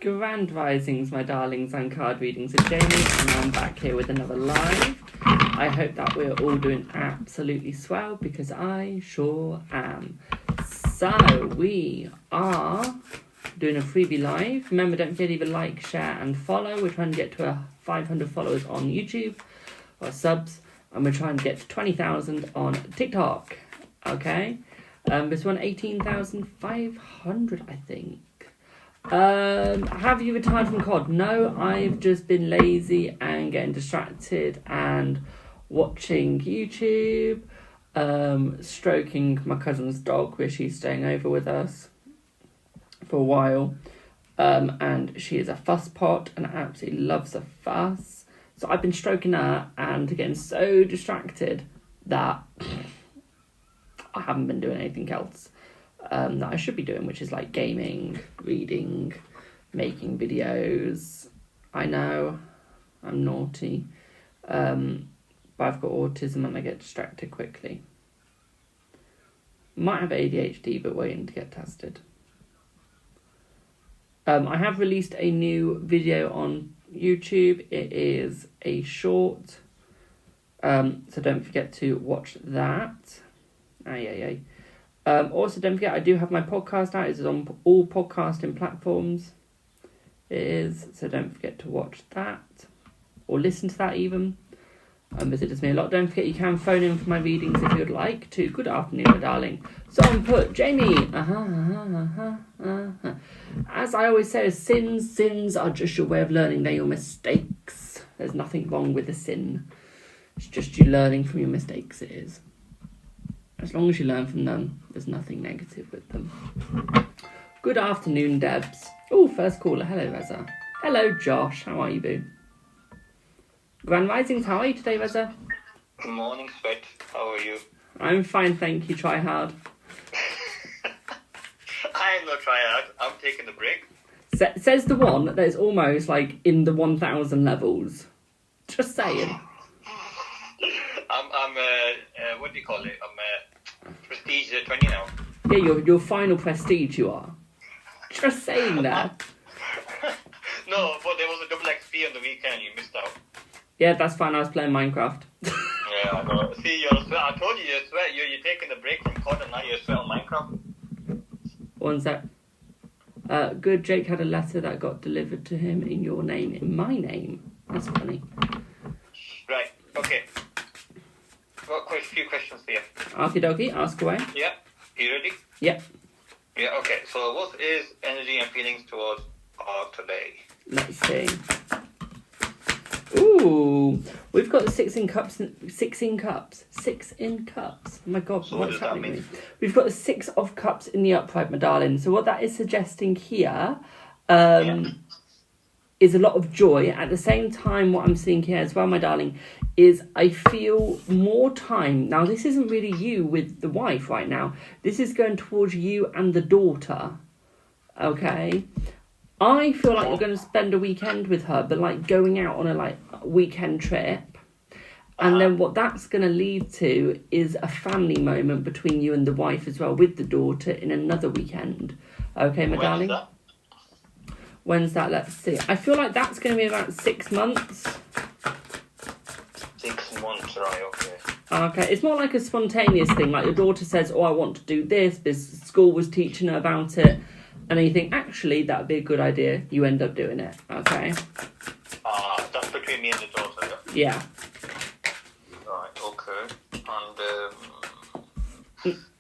Grand Risings, my darlings, and card readings of Jamie, and I'm back here with another live. I hope that we're all doing absolutely swell, because I sure am. So, we are doing a freebie live. Remember, don't forget to either like, share, and follow. We're trying to get to 500 followers on YouTube, or subs, and we're trying to get to 20,000 on TikTok. Okay? This one, 18,500, I think. Have you retired from COD? No, I've just been lazy and getting distracted and watching YouTube, stroking my cousin's dog, where she's staying over with us for a while, and she is a fuss pot and absolutely loves a fuss. So I've been stroking her and getting so distracted that I haven't been doing anything else that I should be doing, which is like gaming, reading, making videos. I know, I'm naughty, but I've got autism and I get distracted quickly. Might have ADHD, but waiting to get tested. I have released a new video on YouTube. It is a short, so don't forget to watch that. Also, don't forget, I do have my podcast out. It's on all podcasting platforms. It is, so don't forget to watch that, or listen to that even. Visit us me a lot. Don't forget, you can phone in for my readings if you'd like to. Good afternoon, my darling. Someone put, Jamie, As I always say, sins are just your way of learning. They're your mistakes. There's nothing wrong with a sin. It's just you learning from your mistakes, it is. As long as you learn from them, there's nothing negative with them. Good afternoon, Debs. Oh, first caller. Hello, Reza. Hello, Josh. How are you, boo? Grand Risings, how are you today, Reza? Good morning, Sweat. How are you? I'm fine, thank you. Try hard. I am not trying hard. I'm taking a break. Says the one that is almost like in the 1,000 levels. Just saying. I'm what do you call it? I'm prestige 20 now. Yeah, your final prestige you are. Just saying that. No, but there was a double XP on the weekend. You missed out. Yeah, that's fine. I was playing Minecraft. Yeah, I know. See, you're sweat. I told you you're sweat. You're taking a break from COD and now you're sweat on Minecraft. One sec. Good. Jake had a letter that got delivered to him in your name, in my name. That's funny. Right. Okay. Got quite a few questions here. Okie dokie, ask away. Yeah. You ready? Yep. Yeah. Okay. So, what is energy and feelings towards today? Let's see. Ooh, we've got the 6 in cups. 6 in cups. 6 in cups. Oh my God, So what's what does that happening? mean? We've got the 6 of cups in the upright, my darling. So what that is suggesting here is a lot of joy. At the same time, what I'm seeing here as well, my darling, is I feel more time. Now, this isn't really you with the wife right now. This is going towards you and the daughter. Okay? I feel like you're going to spend a weekend with her, but like going out on a weekend trip. And then what that's going to lead to is a family moment between you and the wife as well, with the daughter in another weekend. Okay, my darling? When's that? Let's see. I feel like that's going to be about 6 months. 6 months, right, okay. Okay, it's more like a spontaneous thing. Like your daughter says, oh, I want to do this. This school was teaching her about it. And then you think, actually, that would be a good idea. You end up doing it, okay? That's between me and the daughter, yeah? Yeah. Right, okay. And,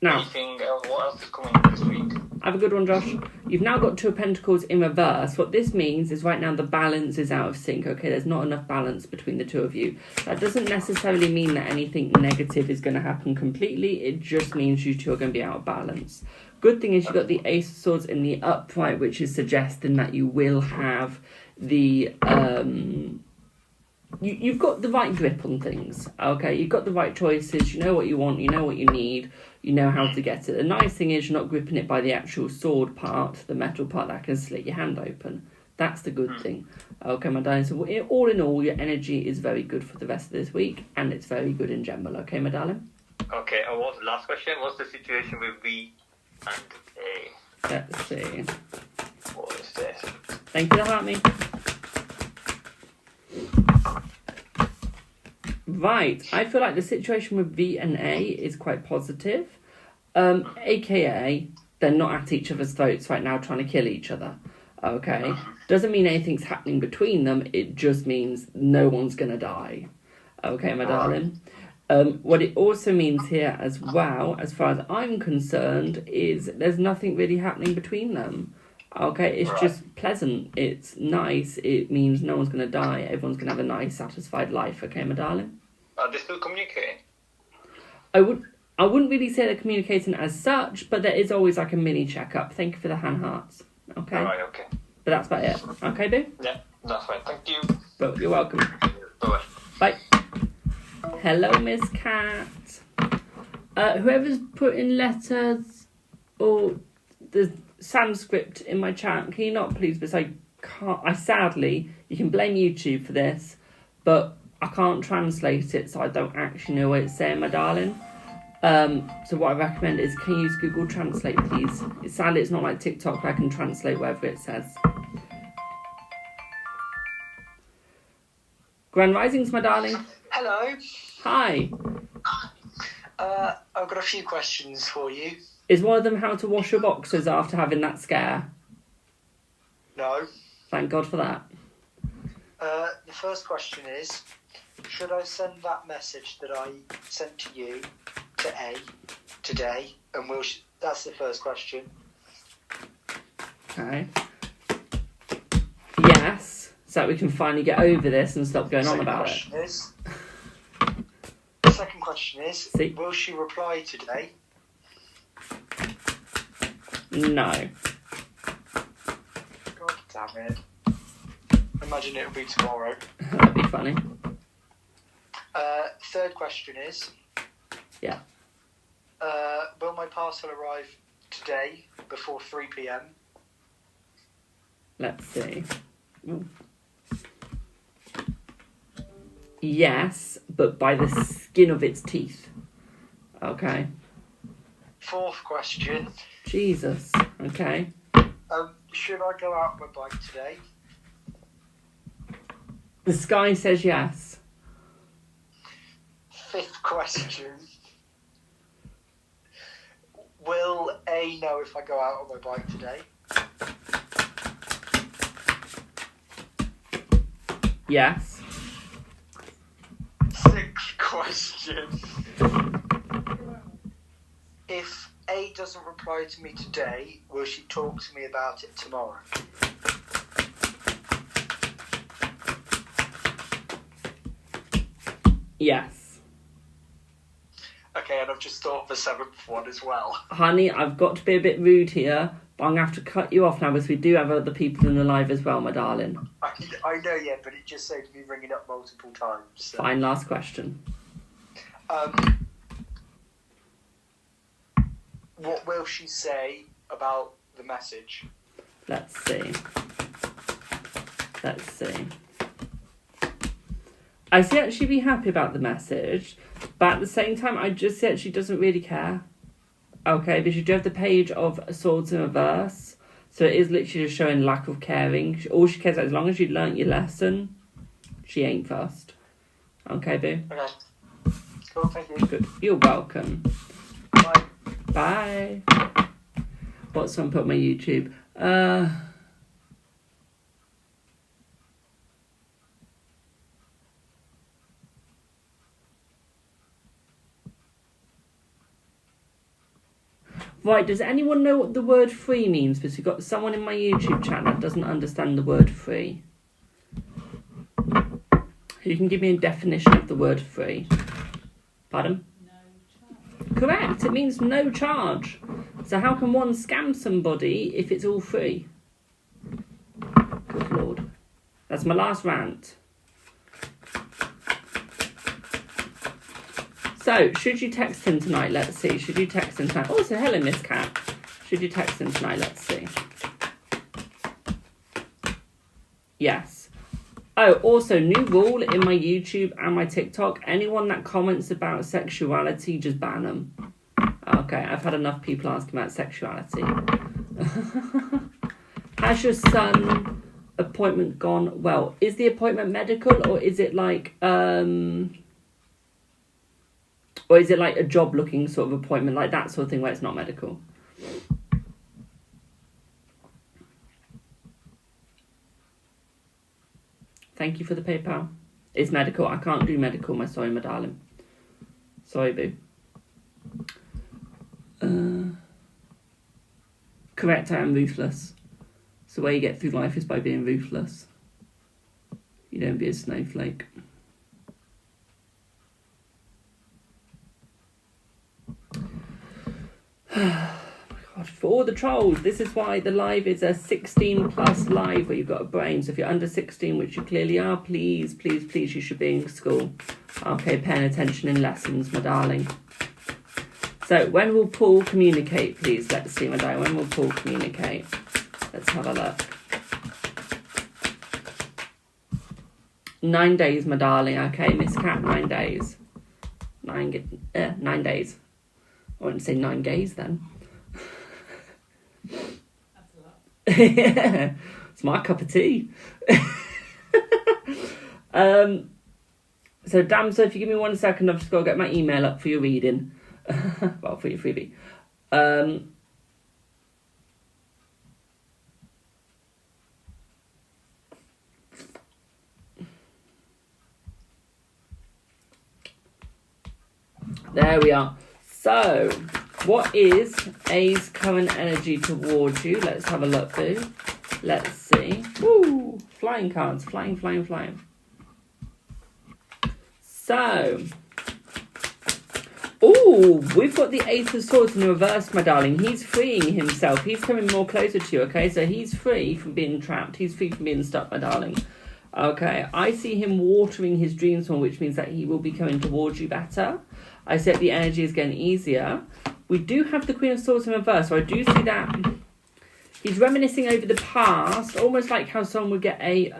Now, anything else? What else is coming this week? have a good one, Josh. You've now got 2 of Pentacles in reverse. What this means is right now the balance is out of sync, okay? There's not enough balance between the two of you. That doesn't necessarily mean that anything negative is going to happen completely. It just means you two are going to be out of balance. Good thing is you've got the Ace of Swords in the upright, which is suggesting that you will have the... You've got the right grip on things, okay? You've got the right choices. You know what you want. You know what you need. You know how to get it. The nice thing is you're not gripping it by the actual sword part, the metal part that can slit your hand open. That's the good thing. Okay, my darling. So all in all, your energy is very good for the rest of this week, and it's very good in general. Okay, my darling? Okay, and what's the last question? What's the situation with B and A? Let's see. What is Justice. Thank you for helping me. Right, I feel like the situation with V and A is quite positive. AKA, they're not at each other's throats right now trying to kill each other. Okay? Doesn't mean anything's happening between them, it just means no one's gonna die. Okay, my darling? What it also means here as well, as far as I'm concerned, is there's nothing really happening between them. Okay, it's just pleasant, it's nice, it means no one's going to die, everyone's going to have a nice, satisfied life, okay, my darling? Are they still communicating? I wouldn't really say they're communicating as such, but there is always like a mini checkup. Thank you for the hand hearts, okay? Alright, okay. But that's about it, okay, boo? Yeah, that's fine. Thank you. But you're welcome. Bye-bye. Bye. Hello, Miss Cat. Whoever's putting letters or the Sanskrit in my chat, can you not please? Because I can't. I sadly, you can blame YouTube for this, but I can't translate it, so I don't actually know what it's saying, my darling. So what I recommend is, can you use Google Translate, please? Sadly, it's not like TikTok where I can translate whatever it says. Grand Risings, my darling. Hello. Hi. I've got a few questions for you. Is one of them how to wash your boxers after having that scare? No. Thank God for that. The first question is, should I send that message that I sent to you to A today? And that's the first question. Okay. Yes, so that we can finally get over this and stop going on about it. The second question is, See? will she reply today? No. God damn it. Imagine it'll be tomorrow. That'd be funny. Third question is... Yeah. Will my parcel arrive today before 3 p.m? Let's see. Ooh. Yes, but by the skin of its teeth. Okay. Fourth question. Jesus. Okay. Should I go out on my bike today? The sky says yes. Fifth question. Will A know if I go out on my bike today? Yes. Sixth question. If A doesn't reply to me today, will she talk to me about it tomorrow? Yes. Okay, and I've just thought of a seventh one as well. Honey, I've got to be a bit rude here, but I'm going to have to cut you off now because we do have other people in the live as well, my darling. I know, yeah, but it just saved me ringing up multiple times. So. Fine, last question. What will she say about the message? Let's see. Let's see. I see that she'd be happy about the message, but at the same time, I just see that she doesn't really care. Okay, because you do have the page of swords in reverse, so it is literally just showing lack of caring. All she cares about, as long as you learnt your lesson, she ain't fussed. Okay, boo? Okay. Cool, thank you. Good. You're welcome. Bye. Bye. What's on put on my YouTube? Right, does anyone know what the word free means? Because we've got someone in my YouTube chat that doesn't understand the word free. Who can give me a definition of the word free? Pardon? No charge. Correct, it means no charge. So how can one scam somebody if it's all free? Good Lord. That's my last rant. So, should you text him tonight? Let's see. Should you text him tonight? Also, hello, Miss Cat. Should you text him tonight? Let's see. Yes. Oh, also, new rule in my YouTube and my TikTok. Anyone that comments about sexuality, just ban them. Okay, I've had enough people asking about sexuality. Has your son appointment gone well? Is the appointment medical, or is it like or is it like a job looking sort of appointment, like that sort of thing where it's not medical? Thank you for the PayPal. It's medical. I can't do medical. Sorry, my darling. Sorry, boo. Correct, I am ruthless. So the way you get through life is by being ruthless. You don't be a snowflake. God, for all the trolls, this is why the live is a 16 plus live where you've got a brain. So if you're under 16, which you clearly are, please, please, please, you should be in school. Okay, paying attention in lessons, my darling. So when will Paul communicate, please? Let's see, my darling. When will Paul communicate? Let's have a look. 9 days, my darling. Okay, Miss Cat, 9 days. 9 days. I wouldn't say 9 days then. That's a lot. It's my cup of tea. So Damso, if you give me 1 second, I've just got to get my email up for your reading. Well, for your freebie. There we are. So, what is A's current energy towards you? Let's have a look, boo. Let's see. Woo! Flying cards. Flying, flying, flying. So, we've got the Ace of Swords in the reverse, my darling. He's freeing himself. He's coming more closer to you, okay? So he's free from being trapped. He's free from being stuck, my darling. Okay, I see him watering his dreams more, which means that he will be coming towards you better. I said the energy is getting easier. We do have the Queen of Swords in reverse, so I do see that he's reminiscing over the past, almost like how someone would get a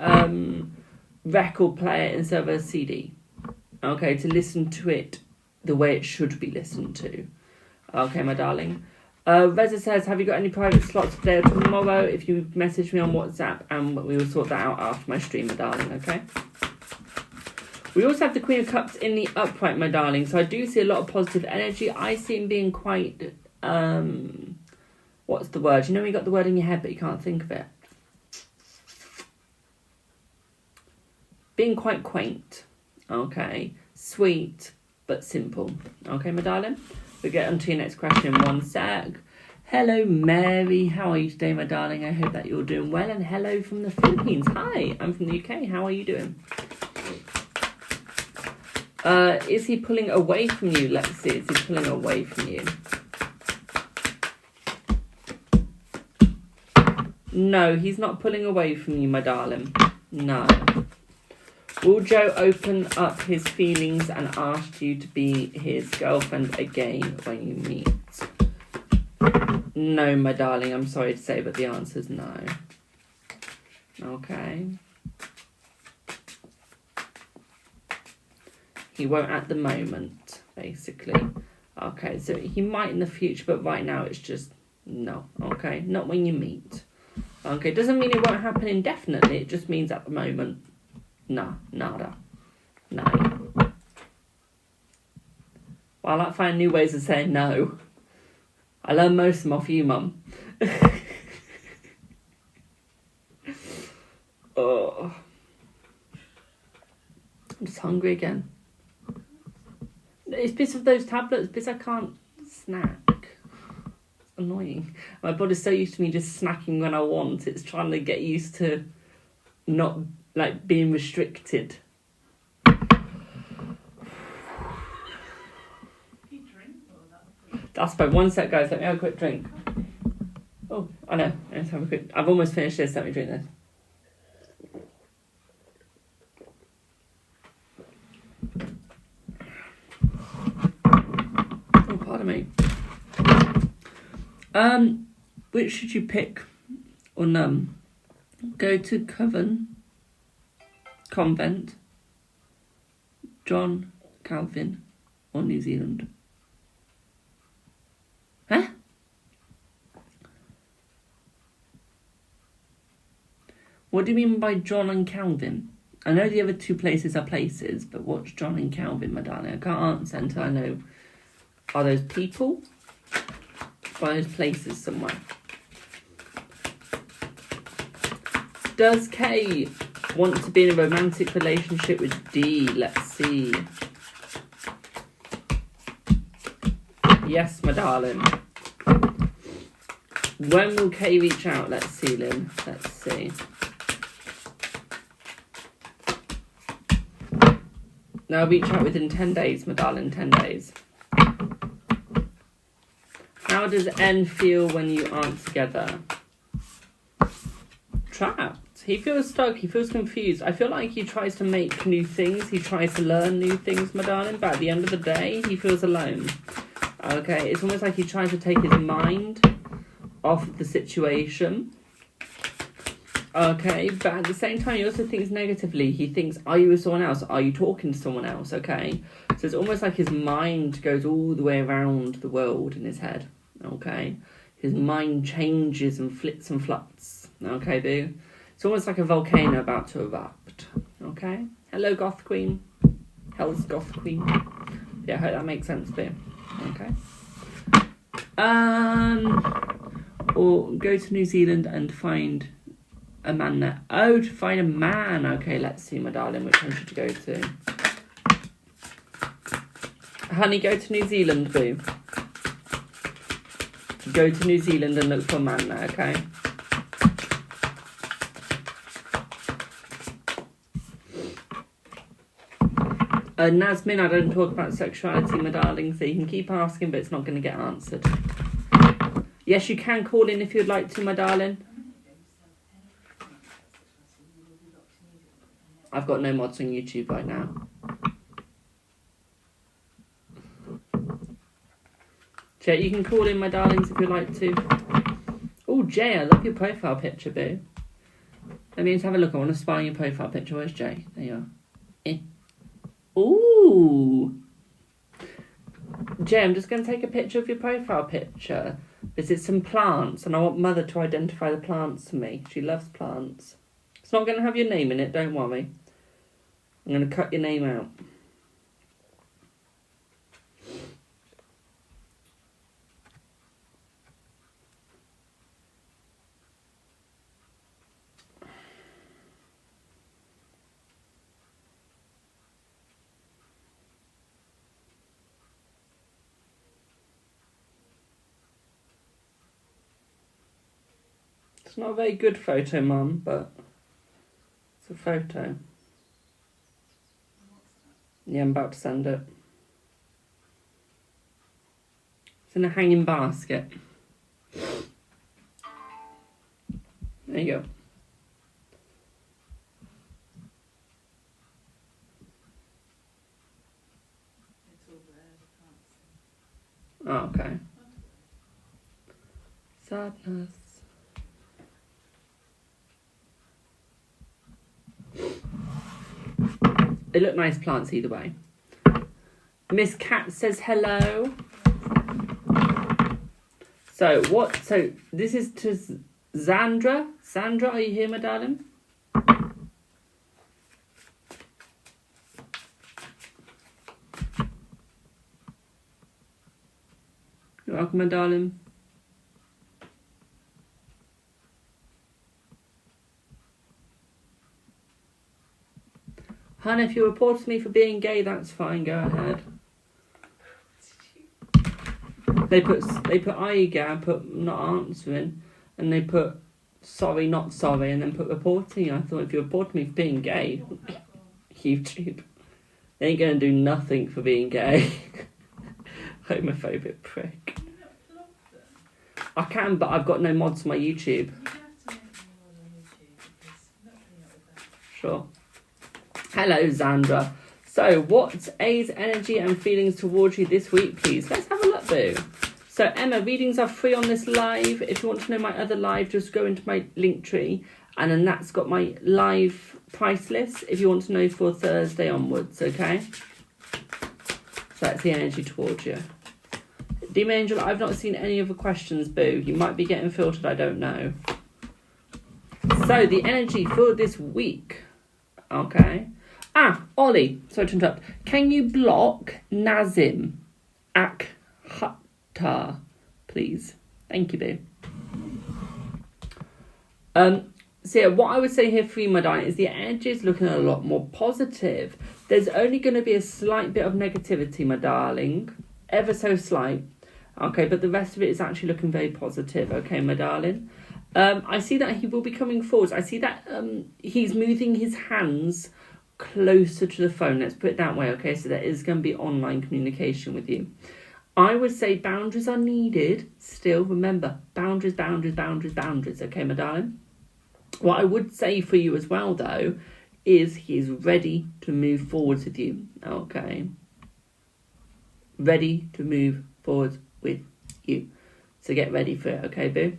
record player instead of a CD. Okay, to listen to it the way it should be listened to. Okay, my darling. Reza says, have you got any private slots today or tomorrow? If you message me on WhatsApp, and we will sort that out after my stream, my darling, okay? We also have the Queen of Cups in the upright, my darling. So I do see a lot of positive energy. I see him being quite, what's the word? You know when you got the word in your head but you can't think of it? Being quite quaint, okay? Sweet, but simple. Okay, my darling? We'll get on to your next question in 1 sec. Hello, Mary. How are you today, my darling? I hope that you're doing well. And hello from the Philippines. Hi, I'm from the UK. How are you doing? Is he pulling away from you? Let's see. Is he pulling away from you? No, he's not pulling away from you, my darling. No. Will Joe open up his feelings and ask you to be his girlfriend again when you meet? No, my darling. I'm sorry to say, but the answer is no. Okay. He won't at the moment, basically. Okay, so he might in the future, but right now it's just no. Okay, not when you meet. Okay, doesn't mean it won't happen indefinitely. It just means at the moment, no, nada, no. Well, I like finding new ways of saying no. I learn most of them off you, Mum. Oh, I'm just hungry again. It's bits of those tablets, bits I can't snack. It's annoying. My body's so used to me just snacking when I want. It's trying to get used to not, like, being restricted. That's fine. 1 sec, guys. Let me have a quick drink. Oh, I know. Let's have a quick... I've almost finished this. Let me drink this. Pardon me. Which should you pick or none? Go to Convent, John Calvin, or New Zealand? Huh? What do you mean by John and Calvin? I know the other two places are places, but what's John and Calvin, my darling? I can't answer until I know. Are those people? Or are those places somewhere? Does Kay want to be in a romantic relationship with D? Let's see. Yes, my darling. When will Kay reach out? Let's see, Lynn. Let's see. No, reach out within 10 days, my darling. 10 days. How does N feel when you aren't together? Trapped. He feels stuck. He feels confused. I feel like he tries to make new things. He tries to learn new things, my darling. But at the end of the day, he feels alone. Okay, it's almost like he tries to take his mind off the situation. Okay, but at the same time, he also thinks negatively. He thinks, are you with someone else? Are you talking to someone else? Okay, so it's almost like his mind goes all the way around the world in his head. Okay, his mind changes and flits and fluts. Okay, boo. It's almost like a volcano about to erupt. Okay, hello, Goth Queen. Hell's Goth Queen. Yeah, I hope that makes sense, boo. Okay. Or go to New Zealand and find a man there. Oh, to find a man. Okay, let's see, my darling. Which one should you go to? Honey, go to New Zealand, boo. Go to New Zealand and look for a man there, okay? Nasmin, I don't talk about sexuality, my darling, so you can keep asking, but it's not going to get answered. Yes, you can call in if you'd like to, my darling. I've got no mods on YouTube right now. Jay, you can call in, my darlings, if you'd like to. Oh, Jay, I love your profile picture, boo. Let me just have a look. I want to spy on your profile picture. Where's Jay? There you are. Ooh. Jay, I'm just going to take a picture of your profile picture. Visit some plants, and I want Mother to identify the plants to me. She loves plants. It's not going to have your name in it, don't worry. I'm going to cut your name out. It's not a very good photo, Mum, but it's a photo. Yeah, I'm about to send it. It's in a hanging basket. There you go. Oh, okay. Sadness. They look nice plants either way. Miss Cat says hello. So this is to Zandra. Sandra, are you here, my darling? You're welcome, my darling. Hannah, if you report me for being gay, that's fine. Go ahead. They put are you gay? I put not answering, and they put sorry, not sorry, and then put reporting. I thought if you report me for being gay, YouTube, they ain't gonna do nothing for being gay. Homophobic prick. I can, but I've got no mods on my YouTube. Sure. Hello, Zandra. So, what's A's energy and feelings towards you this week, please? Let's have a look, boo. So, Emma, readings are free on this live. If you want to know my other live, just go into my link tree. And then that's got my live price list if you want to know for Thursday onwards, okay? So, that's the energy towards you. Demon Angel, I've not seen any other questions, boo. You might be getting filtered, I don't know. So, the energy for this week. Okay. Ollie, sorry to interrupt. Can you block Nazim Akhtar, please? Thank you, boo. So yeah, what I would say here for you, my darling, is the energy is looking a lot more positive. There's only going to be a slight bit of negativity, my darling. Ever so slight. Okay, but the rest of it is actually looking very positive. Okay, my darling. I see that he will be coming forward. I see that he's moving his hands closer to the phone. Let's put it that way, okay? So there is going to be online communication with you. I would say boundaries are needed. Still, remember, boundaries, okay, my darling? What I would say for you as well, though, is he's ready to move forwards with you, okay? Ready to move forwards with you. So get ready for it, okay, boo?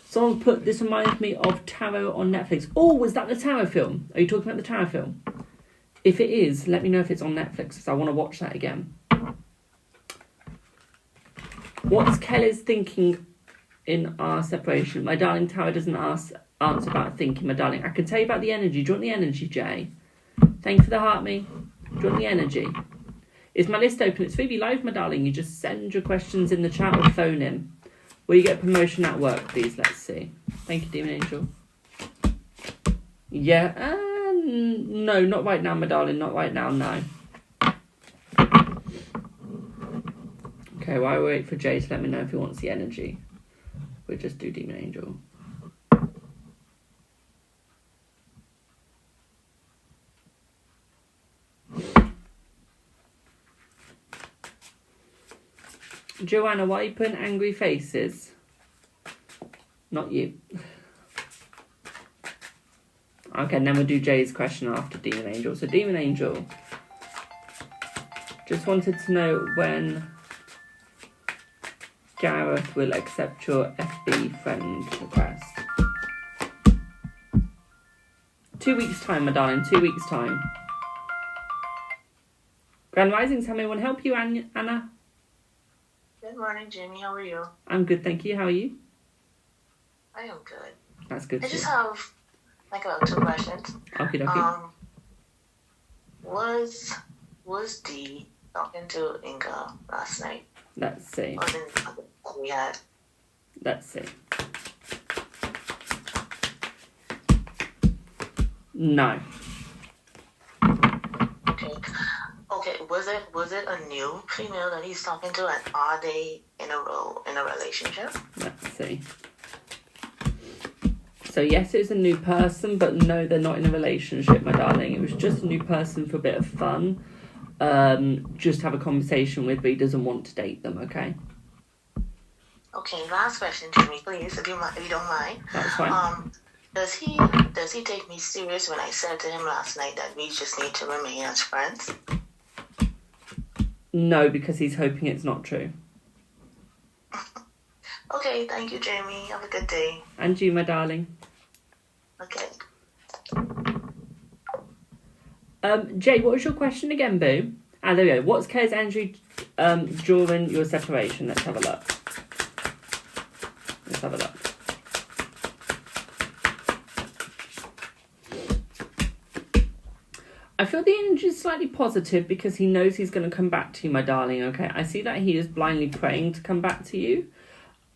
Someone put, this reminds me of Tarot on Netflix. Oh, was that the Tarot film? Are you talking about the Tarot film? If it is, let me know if it's on Netflix, because I want to watch that again. What's Kelly's thinking in our separation? My darling, Tarot doesn't answer about thinking, my darling. I can tell you about the energy. Do you want the energy, Jay? Thank you for the heart, me. Do you want the energy? Is my list open? It's Freebie Live, my darling. You just send your questions in the chat or phone in. Will you get promotion at work, please? Let's see. Thank you, Demon Angel. Yeah, no, not right now, my darling. Not right now, no. Okay, while we wait for Jay to let me know if he wants the energy, we'll just do Demon Angel. Joanna, why are you putting angry faces? Not you. Okay, and then we'll do Jay's question after Demon Angel. So Demon Angel, just wanted to know when Gareth will accept your FB friend request. 2 weeks time, my darling, 2 weeks time. Grand Risings, how may one help you, Anna? Good morning, Jamie. How are you? I'm good, thank you. How are you? I am good. That's good. I just have about 2 questions. Okay. Was Dee talking to Inga last night? Let's see. Or then we had? Let's see. No. Okay. Was it a new female that he's talking to, and are they in a relationship? Let's see. So yes, it's a new person, but no, they're not in a relationship, my darling. It was just a new person for a bit of fun. Just have a conversation with, but he doesn't want to date them, okay? Okay, last question, Jamie, please, if you don't mind. That's fine. Does he take me serious when I said to him last night that we just need to remain as friends? No, because he's hoping it's not true. Okay, thank you, Jamie. Have a good day. And you, my darling. Okay. Jay, what was your question again, boo? There we go. What's Kay's energy during your separation? Let's have a look. I feel the energy is slightly positive because he knows he's going to come back to you, my darling, okay? I see that he is blindly praying to come back to you.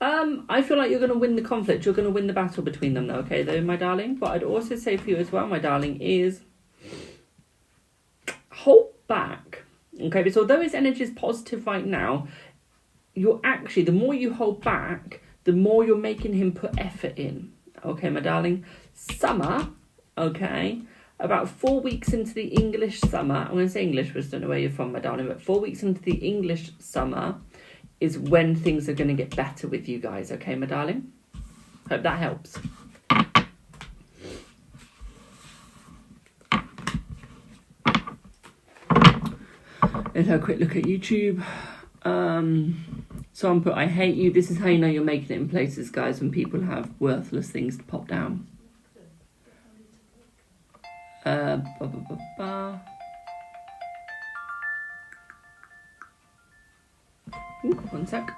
I feel like you're going to win the conflict. You're going to win the battle between them, though, okay, though, my darling? But I'd also say for you as well, my darling, is hold back, okay? Because although his energy is positive right now, you're actually, the more you hold back, the more you're making him put effort in, okay, my darling? Summer, okay, about 4 weeks into the English summer, I'm going to say English, but I don't know where you're from, my darling, but 4 weeks into the English summer is when things are going to get better with you guys, okay, my darling? Hope that helps. Let's have a quick look at YouTube. Someone put, I hate you. This is how you know you're making it in places, guys, when people have worthless things to pop down. Ooh, 1 sec.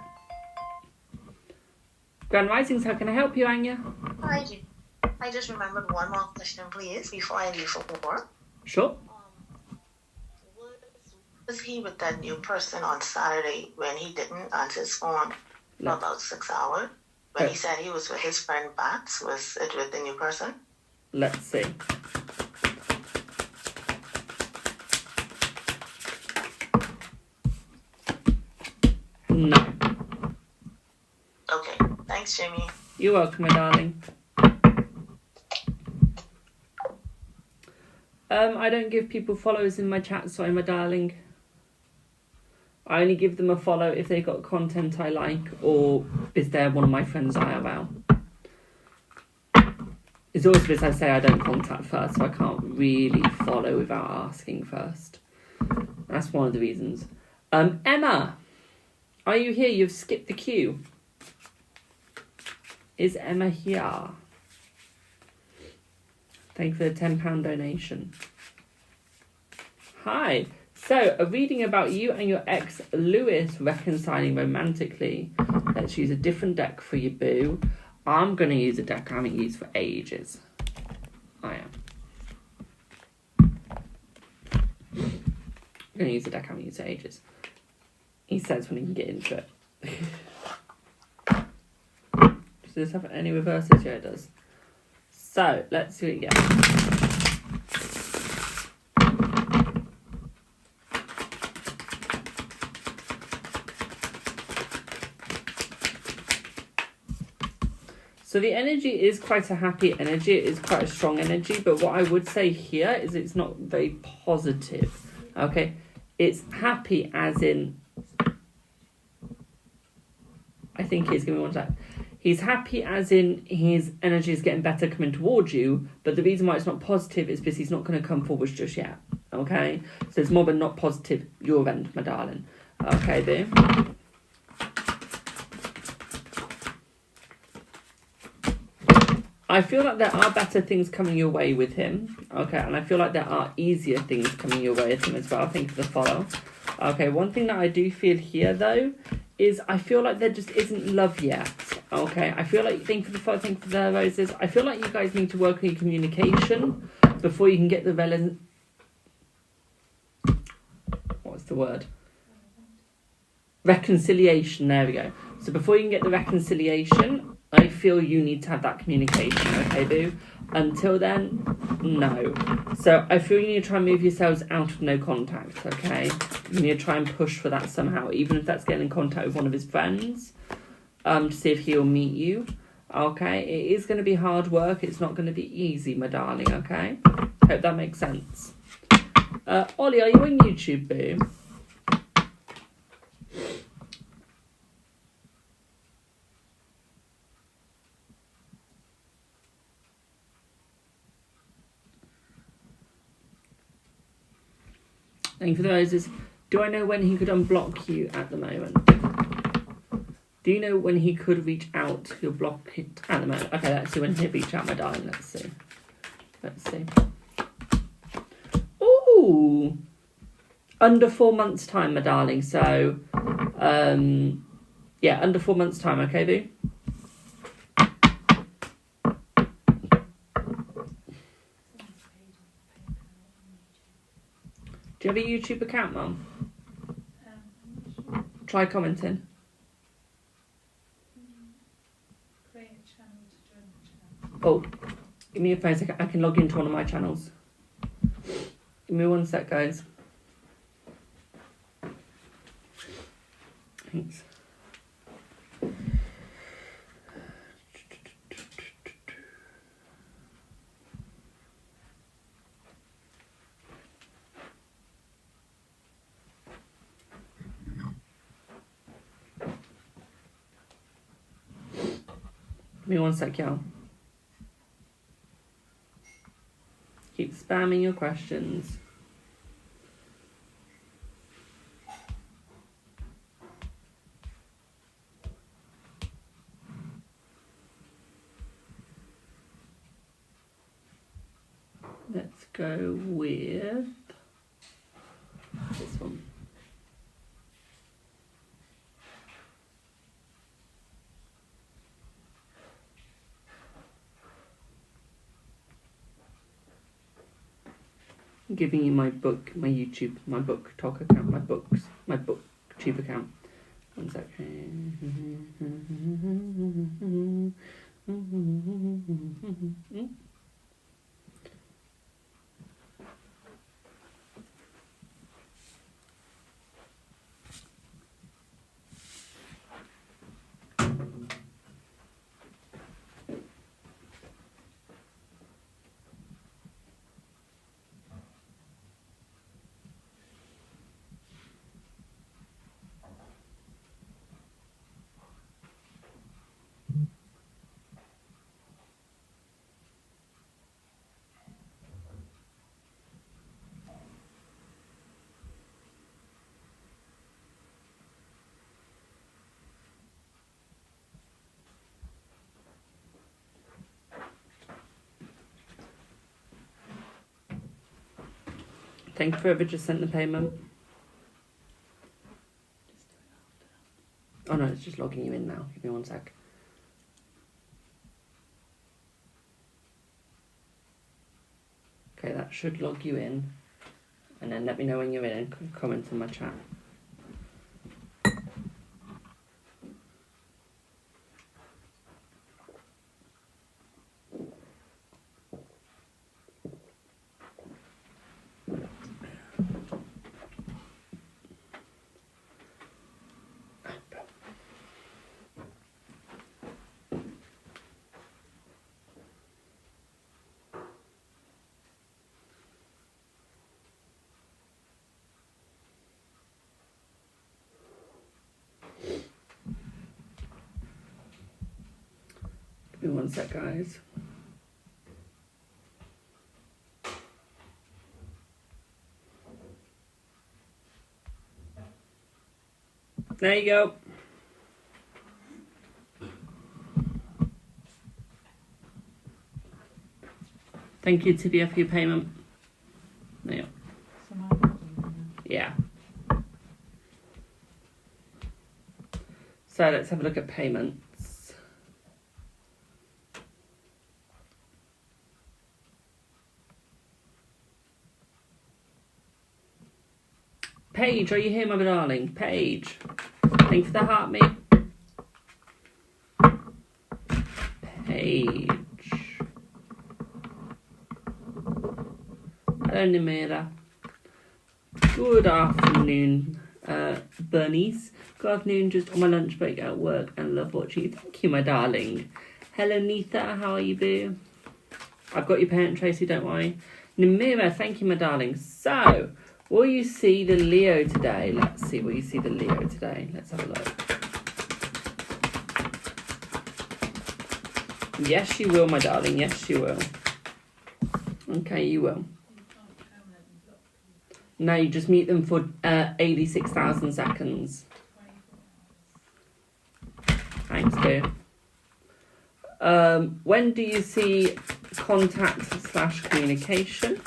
Grand Risings, how can I help you, Anya? Hi, Jamie. I just remembered one more question, please, before I leave for work. Sure. Was he with that new person on Saturday when he didn't answer his phone for about 6 hours? When he said he was with his friend Bats, was it with the new person? Let's see. No. Okay. Thanks, Jimmy. You're welcome, my darling. I don't give people follows in my chat, sorry, my darling. I only give them a follow if they got content I like or if they're one of my friends IRL. It's always because I say I don't contact first, so I can't really follow without asking first. That's one of the reasons. Emma, are you here? You've skipped the queue. Is Emma here? Thank you for the £10 donation. Hi. So, a reading about you and your ex, Lewis, reconciling romantically. Let's use a different deck for you, boo. I'm going to use a deck I haven't used for ages. I am. I'm going to use a deck I haven't used for ages. He says when he can get into it. Does this have any reverses? Yeah, it does. So, let's see what you get. So the energy is quite a happy energy, it is quite a strong energy, but what I would say here is it's not very positive, okay? It's happy as in, I think he's going to want that. He's happy as in his energy is getting better coming towards you, but the reason why it's not positive is because he's not going to come forward just yet, okay? So it's more of a not positive your end, my darling. Okay, there. I feel like there are better things coming your way with him, okay, and I feel like there are easier things coming your way with him as well. Thank you for the follow. Okay, one thing that I do feel here, though, is I feel like there just isn't love yet, okay? I feel like, thank you for the follow, thank you for the roses. I feel like you guys need to work on your communication before you can get the what's the word? Reconciliation, there we go. So before you can get the reconciliation, I feel you need to have that communication, okay, boo? Until then, no. So I feel you need to try and move yourselves out of no contact, okay? You need to try and push for that somehow, even if that's getting in contact with one of his friends, to see if he'll meet you, okay? It is going to be hard work. It's not going to be easy, my darling, okay? Hope that makes sense. Ollie, are you on YouTube, boo? Thank you for the roses. Do I know when he could unblock you at the moment? Do you know when he could reach out to your block it at the moment? Okay, let's see when he'll reach out, my darling. Let's see. Let's see. Ooh! Under 4 months' time, my darling. So, yeah, under 4 months' time, okay, boo? Do you have a YouTube account, Mum? Try commenting. Create a channel to join the channel. Oh, give me a phone second. I can log into one of my channels. Give me 1 sec, guys. Thanks. Give me 1 sec, y'all. Keep spamming your questions. Let's go with this one. giving you my book, my YouTube, my book talk account, my booktube account. One sec. Thank you for whoever just sent the payment. Oh no, it's just logging you in now. Give me one sec. Okay, that should log you in. And then let me know when you're in and comment in my chat. Give me one sec, guys. There you go. Thank you, Tibia, for your payment. There you go. Yeah. So let's have a look at payments. Paige, are you here, my darling? Paige. Thank you for the heart, mate. Paige. Hello, Nimira. Good afternoon, Bernice. Good afternoon, just on my lunch break at work and love watching you. Thank you, my darling. Hello, Nitha. How are you, boo? I've got your parent, Tracy, don't worry. Nimira, thank you, my darling. So, will you see the Leo today? Let's see, will you see the Leo today? Let's have a look. Yes, you will, my darling. Yes, you will. Okay, you will. No, you just mute them for 86,000 seconds. Thanks, boo. When do you see contact/communication?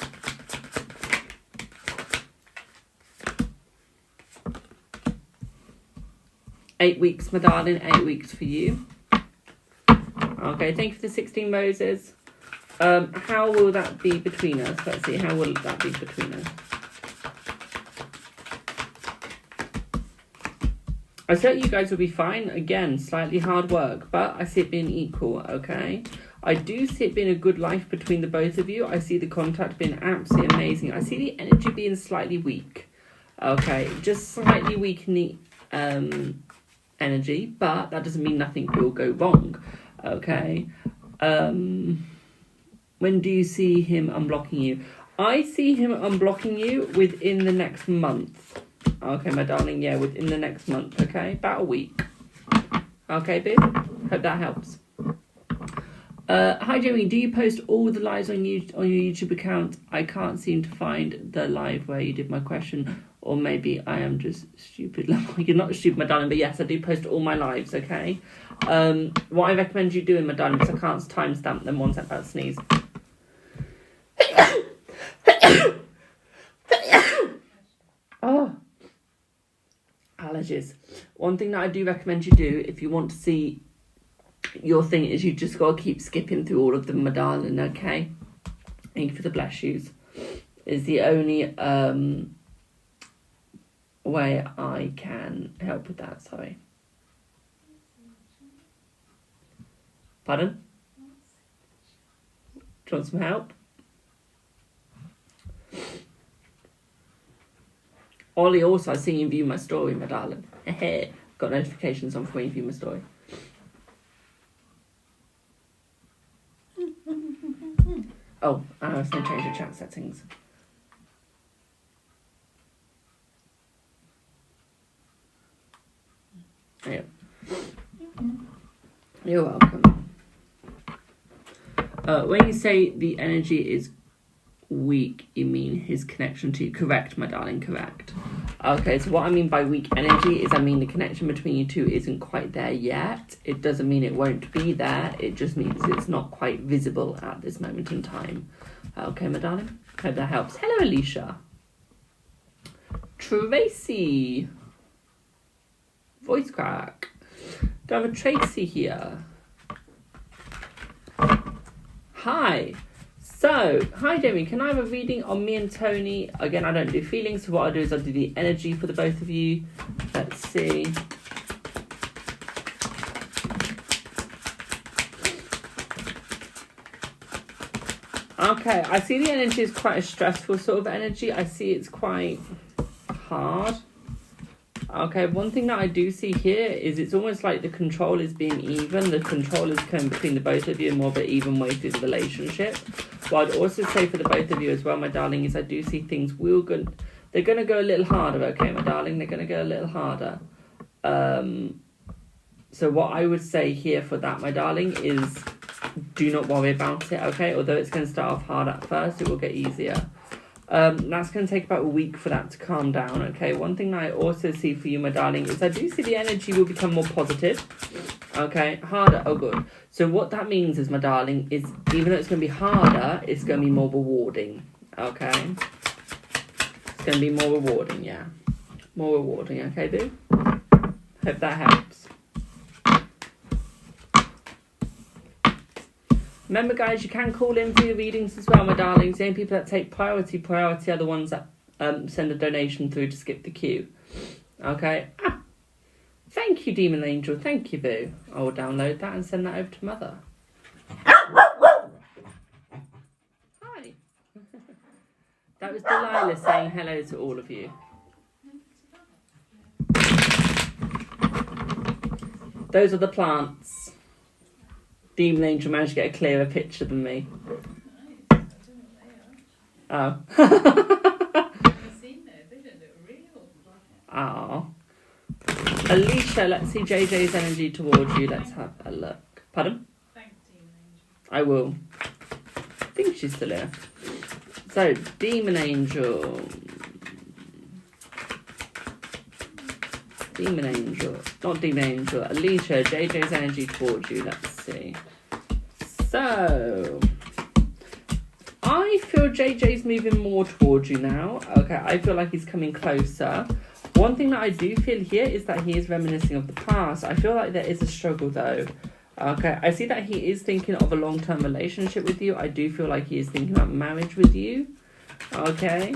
Eight weeks, my darling. 8 weeks for you. Okay, thank you for the 16 roses. How will that be between us? Let's see, how will that be between us? I thought you guys would be fine. Again, slightly hard work, but I see it being equal, okay? I do see it being a good life between the both of you. I see the contact being absolutely amazing. I see the energy being slightly weak, okay? Just slightly weak in the energy, but that doesn't mean nothing will go wrong, okay? When do you see him unblocking you? I see him unblocking you within the next month. Okay, my darling, yeah, within the next month, okay? About a week. Okay, babe? Hope that helps. Hi, Jamie. Do you post all the lives on your YouTube account? I can't seem to find the live where you did my question. Or maybe I am just stupid. You're not stupid, my darling, but yes, I do post all my lives, okay? What I recommend you doing, my darling, because I can't timestamp them. One sec, about to sneeze. Oh. Allergies. One thing that I do recommend you do if you want to see your thing is you just got to keep skipping through all of them, my darling, okay? Thank you for the bless yous. is the only way I can help with that, sorry. Pardon? Do you want some help? Ollie, also, I see you view my story, my darling. Got notifications on for when you view my story. Oh, I was going to change the chat settings. Yeah. You're welcome. When you say the energy is weak, you mean his connection to you? Correct, my darling, correct. Okay, so what I mean by weak energy is I mean the connection between you two isn't quite there yet. It doesn't mean it won't be there. It just means it's not quite visible at this moment in time. Okay, my darling. Hope that helps. Hello, Alicia. Tracy. Voice crack. Do I have a Tracy here? Hi. So, hi Jamie, can I have a reading on me and Tony? Again, I don't do feelings, so what I'll do is I'll do the energy for the both of you. Let's see. Okay, I see the energy is quite a stressful sort of energy. I see it's quite hard. Okay, one thing that I do see here is it's almost like the control is being even. The control is coming between the both of you in more of an even way through the relationship. What I'd also say for the both of you as well, my darling, is I do see things they're going to go a little harder, okay, my darling? They're going to go a little harder. So what I would say here for that, my darling, is do not worry about it, okay? Although it's going to start off hard at first, it will get easier. That's going to take about a week for that to calm down, okay? One thing that I also see for you, my darling, is I do see the energy will become more positive, okay? Harder, oh good. So what that means is, my darling, is even though it's going to be harder, it's going to be more rewarding, okay? It's going to be more rewarding, yeah. More rewarding, okay, boo? Hope that helps. Remember, guys, you can call in for your readings as well, my darlings. The only people that take priority are the ones that send a donation through to skip the queue. Okay? Thank you, Demon Angel. Thank you, boo. I will download that and send that over to Mother. Hi. That was Delilah saying hello to all of you. Those are the plants. Demon Angel managed to get a clearer picture than me. Oh. Oh. Alicia, let's see JJ's energy towards you. Let's have a look. Pardon? Thank Demon Angel. I will. I think she's still here. So, Demon Angel. Demon Angel. Not Demon Angel. Alicia, JJ's energy towards you. Let's see. So, I feel JJ's moving more towards you now. Okay, I feel like he's coming closer. One thing that I do feel here is that he is reminiscing of the past. I feel like there is a struggle though. Okay, I see that he is thinking of a long-term relationship with you. I do feel like he is thinking about marriage with you. Okay.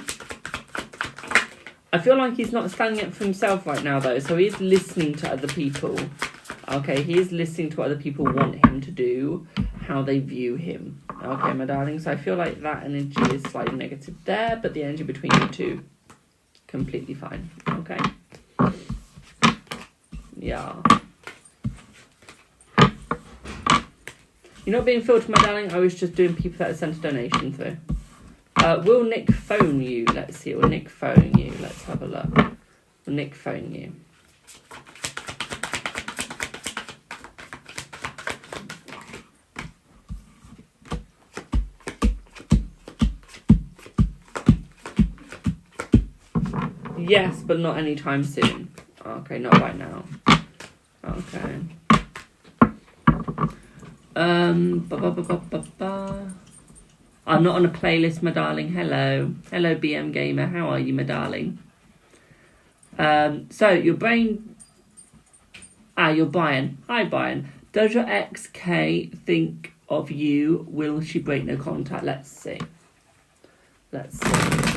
I feel like he's not standing up for himself right now though. So he is listening to other people. Okay, he is listening to what other people want him to do. How they view him. Okay, my darling. So I feel like that energy is slightly negative there. But the energy between you two, completely fine. Okay. Yeah. You're not being filtered, my darling. I was just doing people that sent a donation through. Will Nick phone you? Let's see. Will Nick phone you? Let's have a look. Will Nick phone you? Yes, but not anytime soon. Okay, not right now. Okay. I'm not on a playlist, my darling. Hello. Hello, BM Gamer. How are you, my darling? So, your brain... you're Brian. Hi, Brian. Does your ex-K think of you? Will she break no contact? Let's see. Let's see.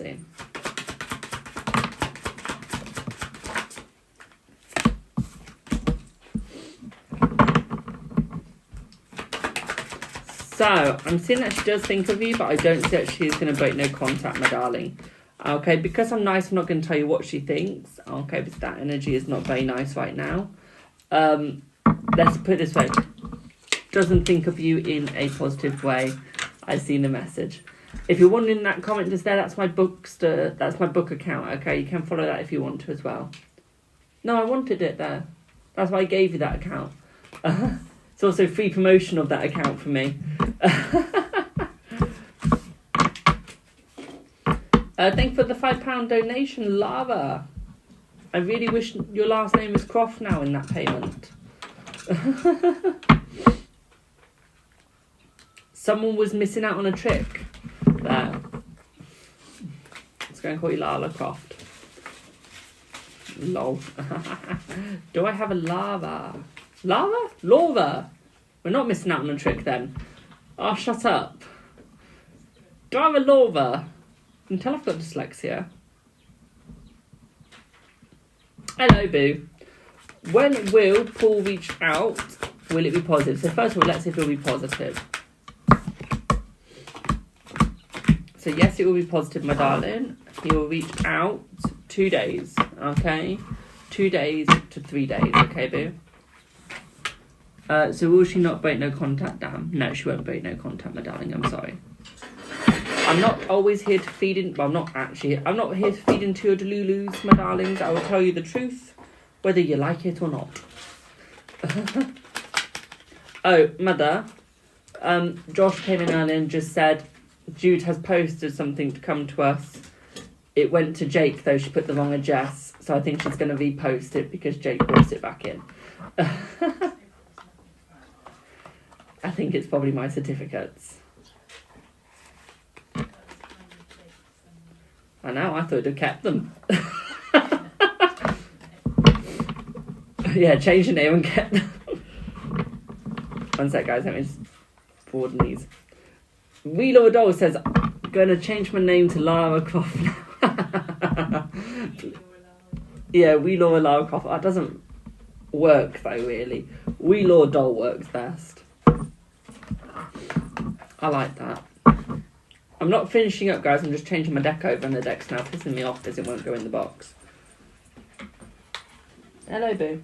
see. So, I'm seeing that she does think of you, but I don't see that she's going to break no contact, my darling. Okay, because I'm nice, I'm not going to tell you what she thinks. Okay, because that energy is not very nice right now. Let's put it this way. Doesn't think of you in a positive way. I've seen the message. If you're wondering that comment just there, that's my book account. Okay, you can follow that if you want to as well. No, I wanted it there. That's why I gave you that account. It's also free promotion of that account for me. Thank you for the £5 donation, Lava. I really wish your last name was Croft now in that payment. Someone was missing out on a trick there. Let's go and call you Lala Croft. Lol. Do I have a lava? Lava? Lava. We're not missing out on a trick then. Oh, shut up. Do I have a lava? You can tell I've got dyslexia. Hello, Boo. When will Paul reach out? Will it be positive? So first of all, let's see if it will be positive. So yes, it will be positive, my darling. He will reach out 2 days, okay? 2 days to 3 days, okay, Boo? So will she not break no contact, damn? No, she won't break no contact, my darling, I'm sorry. I'm not always here to feed in, well, I'm not here to feed into your delulus, my darlings. I will tell you the truth, whether you like it or not. Oh, mother, Josh came in earlier and just said, Jude has posted something to come to us. It went to Jake, though she put the wrong address, so I think she's going to repost it because Jake brought it back in. I think it's probably my certificates. I know, I thought I'd kept them. Yeah, change the name and get them. One sec, guys, let me just broaden these. Wheeler Doll says, I'm going to change my name to Lara Croft now. Yeah, Wheeler Lara Croft. That doesn't work, though, really. Wheeler Doll works best. I like that. I'm not finishing up, guys. I'm just changing my deck over, and the deck's now pissing me off because it won't go in the box. Hello, Boo.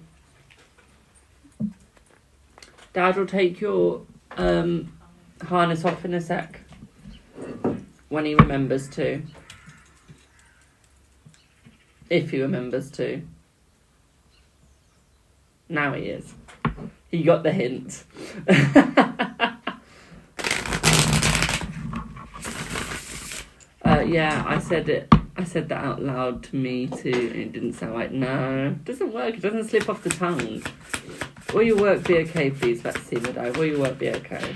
Dad will take your harness off in a sec. When he remembers to. If he remembers to. Now he is. He got the hint. Yeah, I said that out loud to me too, and it didn't sound right. No, it doesn't work. It doesn't slip off the tongue. Will your work be okay, please? Let's see, Madai. Will your work be okay?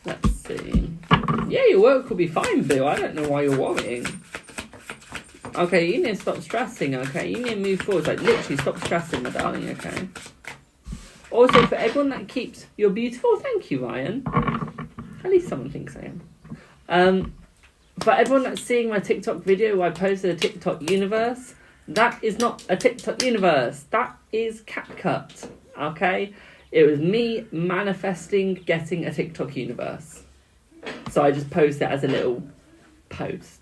Let's see. Yeah, your work will be fine, Boo. I don't know why you're worrying. Okay, you need to stop stressing, okay? You need to move forward. Like, literally, stop stressing, my darling, okay? Also, for everyone that keeps... You're beautiful. Thank you, Ryan. At least someone thinks I am. For everyone that's seeing my TikTok video where I posted a TikTok universe, that is not a TikTok universe. That is CapCut, okay? It was me manifesting getting a TikTok universe. So I just posted it as a little post.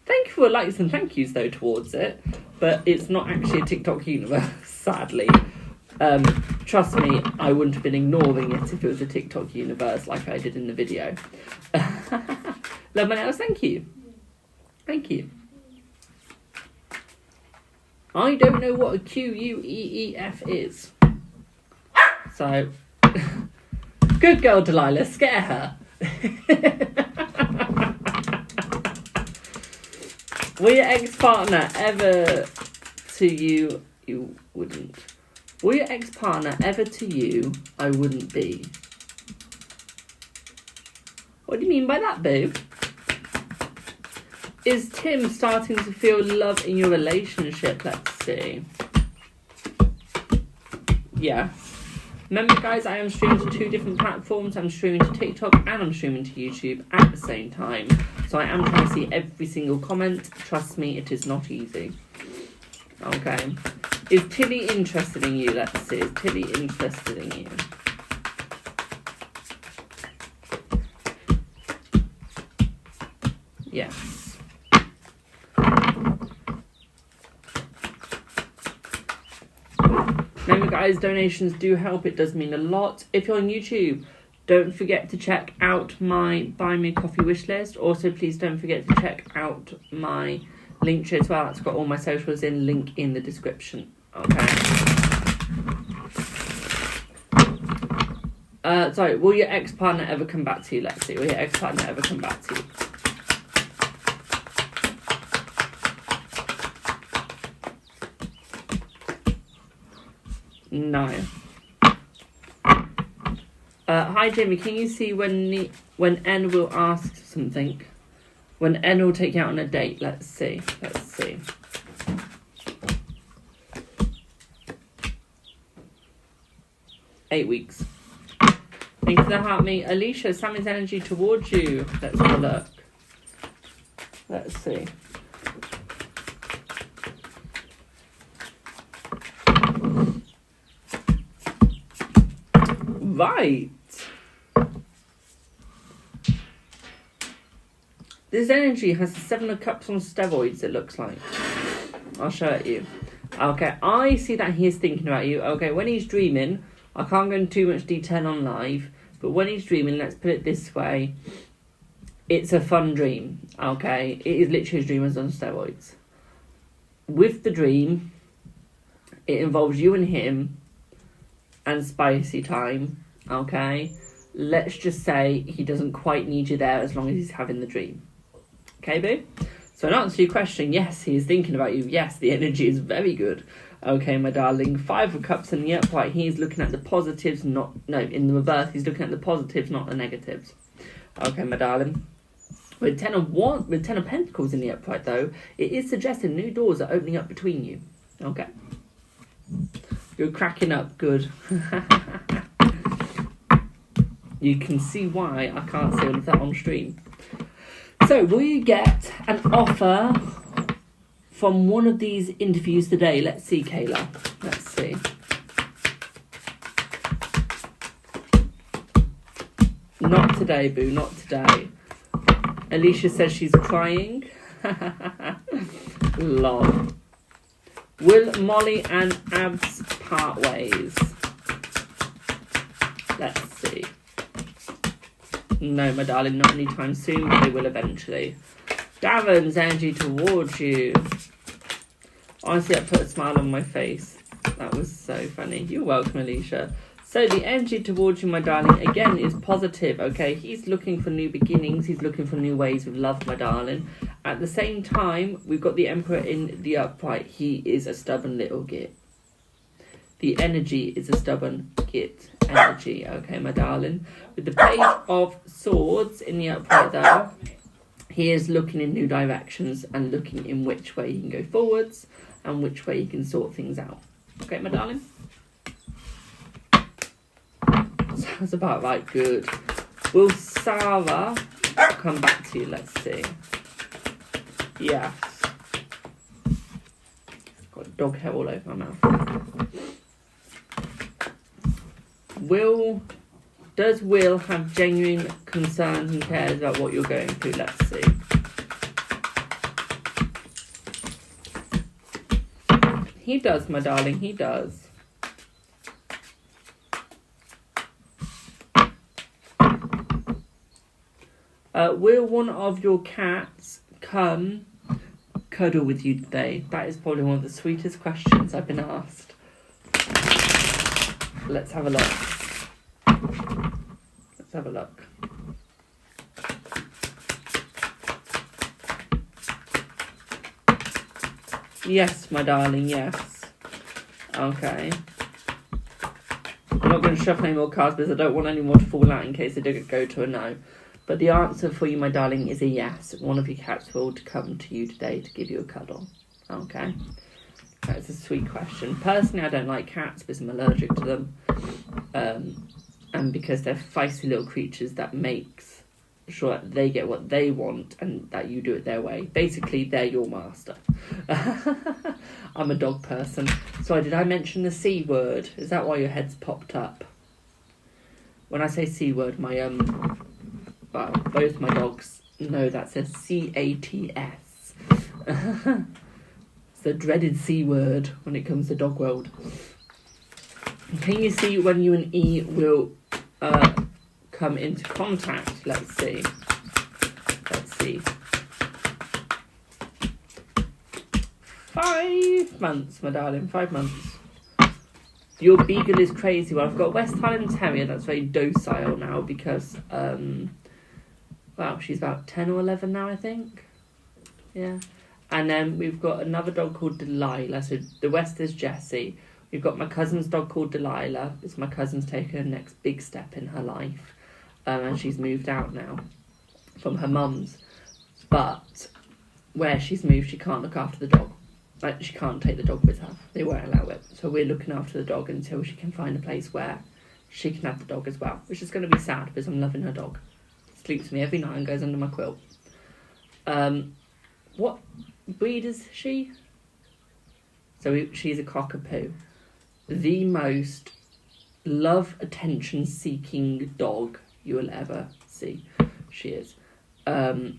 Thank you for likes and thank yous, though, towards it. But it's not actually a TikTok universe, sadly. Trust me, I wouldn't have been ignoring it if it was a TikTok universe like I did in the video. Love my nails, thank you. Thank you. I don't know what a QUEEF is. So, good girl, Delilah, scare her. Will your ex-partner ever to you... You wouldn't. Will your ex-partner ever to you, I wouldn't be? What do you mean by that, Boo? Is Tim starting to feel love in your relationship? Let's see. Yes. Remember, guys, I am streaming to 2 different platforms. I'm streaming to TikTok and I'm streaming to YouTube at the same time. So I am trying to see every single comment. Trust me, it is not easy. Okay. Is Tilly interested in you? Let's see. Is Tilly interested in you? Yes. Remember, guys, donations do help. It does mean a lot. If you're on YouTube, don't forget to check out my Buy Me a Coffee wish list. Also, please don't forget to check out my link tree as well. It's got all my socials in, link in the description. Okay. Sorry, will your ex-partner ever come back to you? Let's see. Will your ex-partner ever come back to you? No. Hi Jamie, can you see when N will ask something? When N will take you out on a date? Let's see. 8 weeks. Thank you for the heart me. Alicia, Sammy's energy towards you. Let's have a look. Let's see. Right. This energy has the 7 of Cups on steroids, it looks like. I'll show it you. Okay, I see that he is thinking about you. Okay, when he's dreaming, I can't go into too much detail on live, but when he's dreaming, let's put it this way. It's a fun dream, okay? It is literally a dream on steroids. With the dream, it involves you and him and spicy time, okay? Let's just say he doesn't quite need you there as long as he's having the dream. Okay, boo? So in answer to your question, yes, he is thinking about you. Yes, the energy is very good. Okay, my darling. 5 of Cups in the upright. He's looking at the positives, in the reverse. He's looking at the positives, not the negatives. Okay, my darling. With 10 of Pentacles in the upright, though, it is suggesting new doors are opening up between you. Okay. You're cracking up. Good. You can see why I can't say all of that on stream. So, will you get an offer from one of these interviews today? Let's see, Kayla. Let's see. Not today, boo. Not today. Alicia says she's crying. Lol. Will Molly and Abs part ways? Let's see. No, my darling, not anytime soon, but they will eventually. Darren's energy towards you. Honestly, that put a smile on my face. That was so funny. You're welcome, Alicia. So the energy towards you, my darling, again, is positive, okay? He's looking for new beginnings. He's looking for new ways of love, my darling. At the same time, we've got the Emperor in the upright. He is a stubborn little git. The energy is a stubborn git energy, okay, my darling? With the Page of Swords in the upright, though, he is looking in new directions and looking in which way he can go forwards and which way he can sort things out. Okay, my darling? Sounds about right. Good. Will Sarah come back to you? Let's see. Yes. Got dog hair all over my mouth. Does Will have genuine concerns and cares about what you're going through? Let's see. He does, my darling. He does. Will one of your cats come cuddle with you today? That is probably one of the sweetest questions I've been asked. Let's have a look. Let's have a look. Yes, my darling, yes. Okay. I'm not going to shuffle any more cards because I don't want any more to fall out in case they do go to a no. But the answer for you, my darling, is a yes. One of your cats will come to you today to give you a cuddle. Okay. That's a sweet question. Personally, I don't like cats because I'm allergic to them. And because they're feisty little creatures that makes sure that they get what they want and that you do it their way. Basically, they're your master. I'm a dog person. Sorry, did I mention the C word? Is that why your head's popped up? When I say C word, both my dogs know that says C-A-T-S. It's the dreaded C word when it comes to dog world. Can you see when you and E will come into contact? Let's see. 5 months, my darling, 5 months. Your beagle is crazy. Well, I've got a West Highland Terrier that's very docile now because, she's about 10 or 11 now, I think. Yeah. And then we've got another dog called Delilah. So the West is Jessie. We've got my cousin's dog called Delilah. It's my cousin's taken her next big step in her life. And she's moved out now from her mum's. But where she's moved, she can't look after the dog. Like, she can't take the dog with her. They won't allow it. So we're looking after the dog until she can find a place where she can have the dog as well. Which is going to be sad because I'm loving her dog. Sleeps with me every night and goes under my quilt. What breed is she? So she's a cockapoo. The most love attention seeking dog you will ever see. She is. And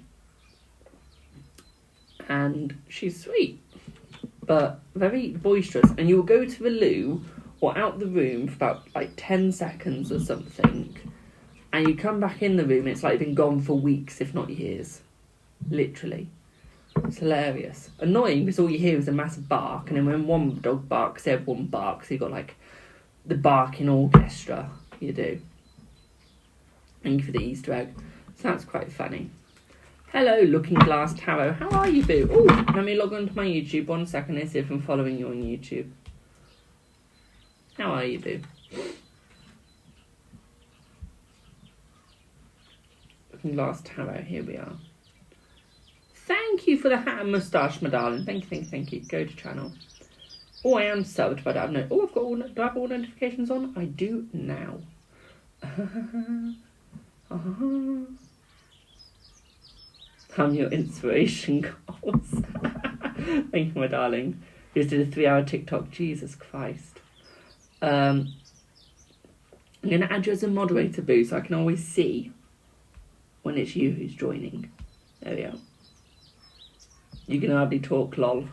she's sweet, but very boisterous. And you will go to the loo or out the room for about 10 seconds or something, and you come back in the room, it's like you've been gone for weeks, if not years. Literally. It's hilarious. Annoying because all you hear is a massive bark, and then when one dog barks, everyone barks. So you've got the barking orchestra. You do. Thank you for the Easter egg. So that's quite funny. Hello, Looking Glass Tarot. How are you, boo? Oh, let me log on to my YouTube. 1 second, let's see if I'm following you on YouTube. How are you, boo? Looking Glass Tarot. Here we are. Thank you for the hat and moustache, my darling. Thank you. Go to channel. Oh, I am subbed, but I don't know. Oh, do I have all notifications on? I do now. I'm your inspiration, goals. Thank you, my darling. You just did a 3-hour TikTok. Jesus Christ. I'm going to add you as a moderator, boo, so I can always see when it's you who's joining. There we go. You can hardly talk, lol.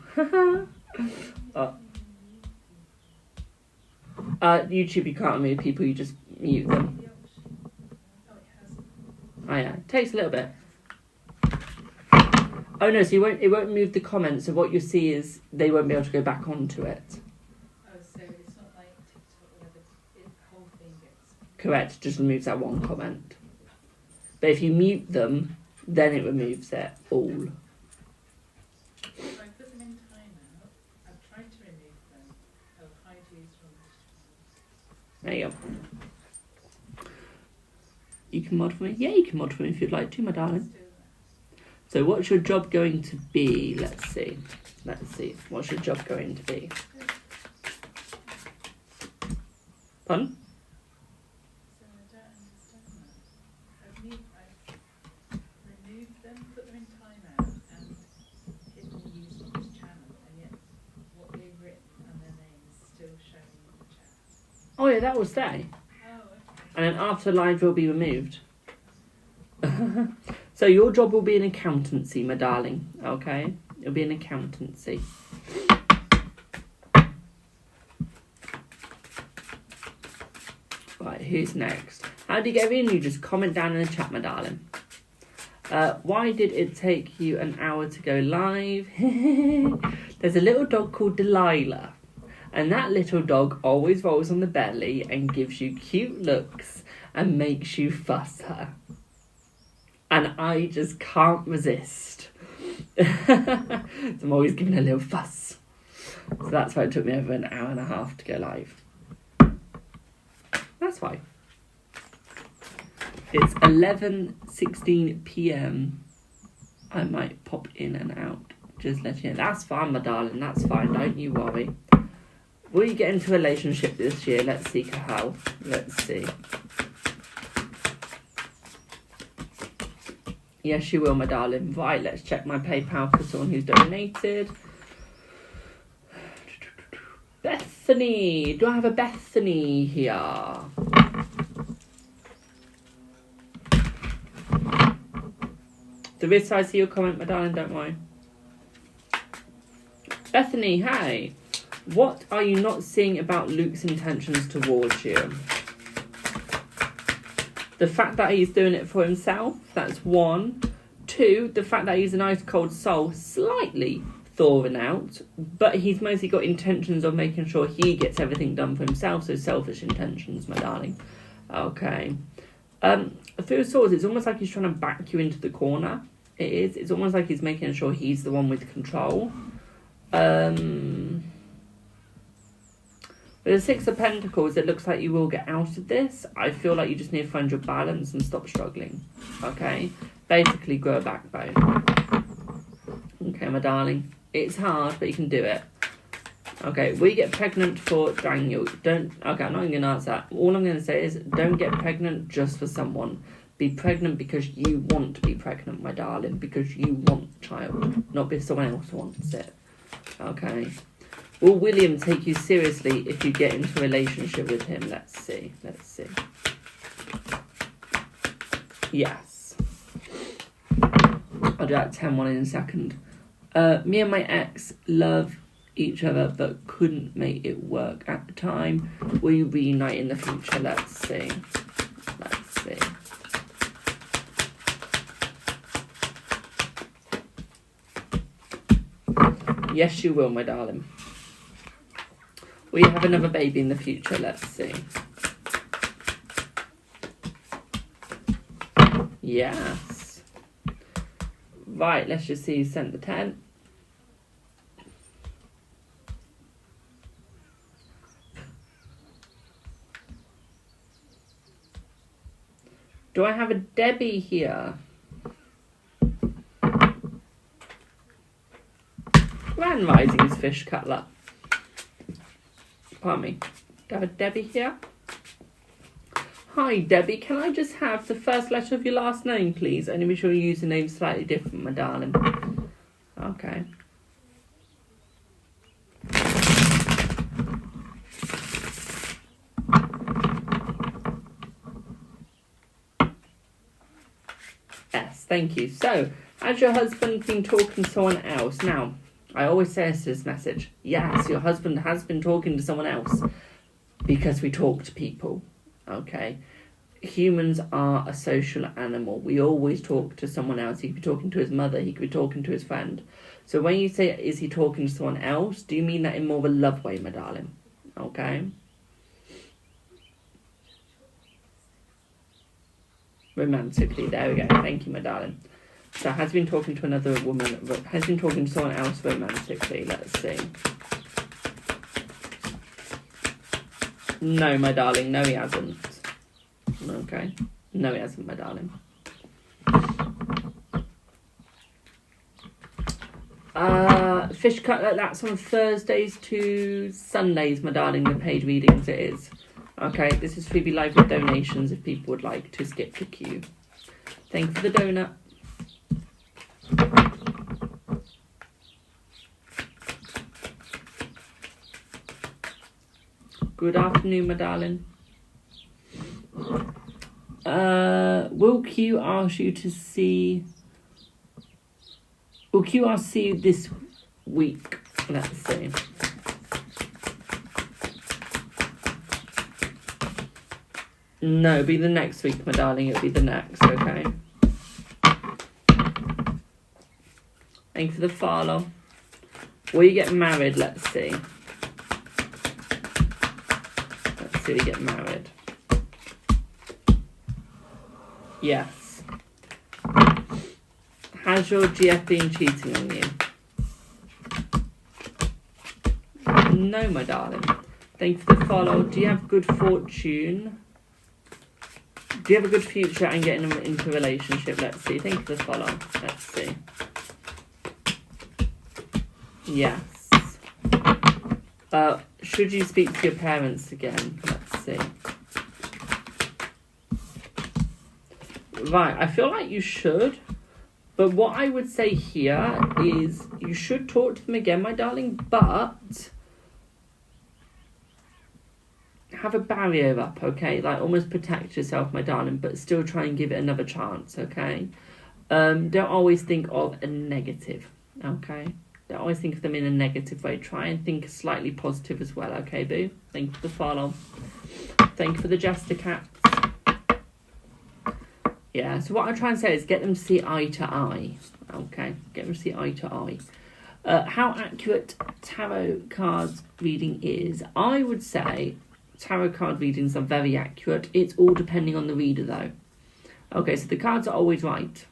YouTube, you can't remove people, you just mute them. Oh yeah, it takes a little bit. Oh no, so it won't move the comments, so what you'll see is they won't be able to go back onto it. Oh, so it's not like TikTok where the whole thing gets... Correct, just removes that one comment. But if you mute them, then it removes it all. If I put them in timeout, I've tried to remove them. I'll hide you from... There you go. You can mod for me? Yeah, you can mod for me if you'd like to, my darling. So what's your job going to be? Let's see. What's your job going to be? Pardon? So I don't understand that. I've removed them, put them in timeout, and hidden use on this channel, and yet what they've written and their names still showing in the chat. Oh yeah, that will stay. Oh, okay. And then after live will be removed. So your job will be an accountancy, my darling. Okay? It'll be an accountancy. Right, who's next? How do you get in? You just comment down in the chat, my darling. Why did it take you an hour to go live? There's a little dog called Delilah. And that little dog always rolls on the belly and gives you cute looks and makes you fuss her. And I just can't resist. So I'm always giving her a little fuss. So that's why it took me over an hour and a half to go live. That's why. It's 11:16 p.m. I might pop in and out. Just letting you know. That's fine, my darling. That's fine. Don't you worry. Will you get into a relationship this year? Let's see, Cahal. Let's see. Yes, you will, my darling. Right, let's check my PayPal for someone who's donated. Bethany. Do I have a Bethany here? There is, I see your comment, my darling. Don't worry. Bethany, hey. What are you not seeing about Luke's intentions towards you? The fact that he's doing it for himself, that's 1. 2, the fact that he's an ice cold soul, slightly thawing out, but he's mostly got intentions of making sure he gets everything done for himself, so selfish intentions, my darling. Okay. Through swords, it's almost like he's trying to back you into the corner. It is. It's almost like he's making sure he's the one with control. With the 6 of Pentacles, it looks like you will get out of this. I feel like you just need to find your balance and stop struggling. Okay? Basically, grow a backbone. Okay, my darling. It's hard, but you can do it. Okay, will you get pregnant for Daniel? Don't... Okay, I'm not even going to answer that. All I'm going to say is, don't get pregnant just for someone. Be pregnant because you want to be pregnant, my darling. Because you want a child. Not because someone else wants it. Okay? Will William take you seriously if you get into a relationship with him? Let's see. Let's see. Yes. I'll do that 10-1 in a second. Me and my ex love each other but couldn't make it work at the time. Will you reunite in the future? Let's see. Let's see. Yes, you will, my darling. Will you have another baby in the future? Let's see. Yes. Right, let's just see who sent the 10. Do I have a Debbie here? Grand Rising's fish cutler. Pardon me. Do I have a Debbie here? Hi, Debbie. Can I just have the first letter of your last name, please? Only be sure your username's slightly different, my darling. Okay. Yes, thank you. So, has your husband been talking to someone else? Now, I always say this message. Yes, your husband has been talking to someone else because we talk to people. Okay? Humans are a social animal. We always talk to someone else. He could be talking to his mother. He could be talking to his friend. So when you say, is he talking to someone else, do you mean that in more of a love way, my darling? Okay? Romantically. There we go. Thank you, my darling. So has been talking to another woman, has been talking to someone else romantically. Let's see. No, my darling. No, he hasn't. Okay. No, he hasn't, my darling. Fish cutlet, that's on Thursdays to Sundays, my darling. The paid readings it is. Okay, this is Freebie Live with donations if people would like to skip the queue. Thank you for the donut. Good afternoon, my darling. Will Q ask you to see... Will Q ask you this week? Let's see. No, it'll be the next week, my darling. It'll be the next, okay? Thank you for the follow. Will you get married? Let's see. Let's see, will you get married? Yes. Has your GF been cheating on you? No, my darling. Thank you for the follow. Do you have good fortune? Do you have a good future and getting into a relationship? Let's see. Thank you for the follow. Let's see. Yes. Should you speak to your parents again? Let's see. Right, I feel like you should. But what I would say here is you should talk to them again, my darling, but have a barrier up, okay? Like, almost protect yourself, my darling, but still try and give it another chance, okay? Don't always think of a negative, okay? Don't always think of them in a negative way. Try and think slightly positive as well, okay, boo? Thank you for the follow. Thank you for the Jester Cats. Yeah, so what I'm trying to say is get them to see eye to eye, okay? Get them to see eye to eye. How accurate tarot cards reading is, I would say tarot card readings are very accurate. It's all depending on the reader, though. Okay, so the cards are always right.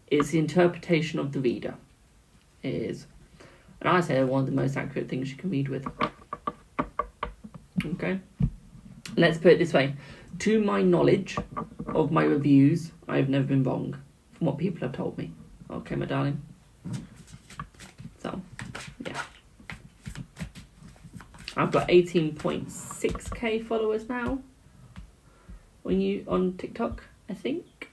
It's the interpretation of the reader. It is. And I say they're one of the most accurate things you can read with. Okay? Let's put it this way. To my knowledge of my reviews, I've never been wrong from what people have told me. Okay, my darling? So, yeah. I've got 18.6k followers now on TikTok, I think.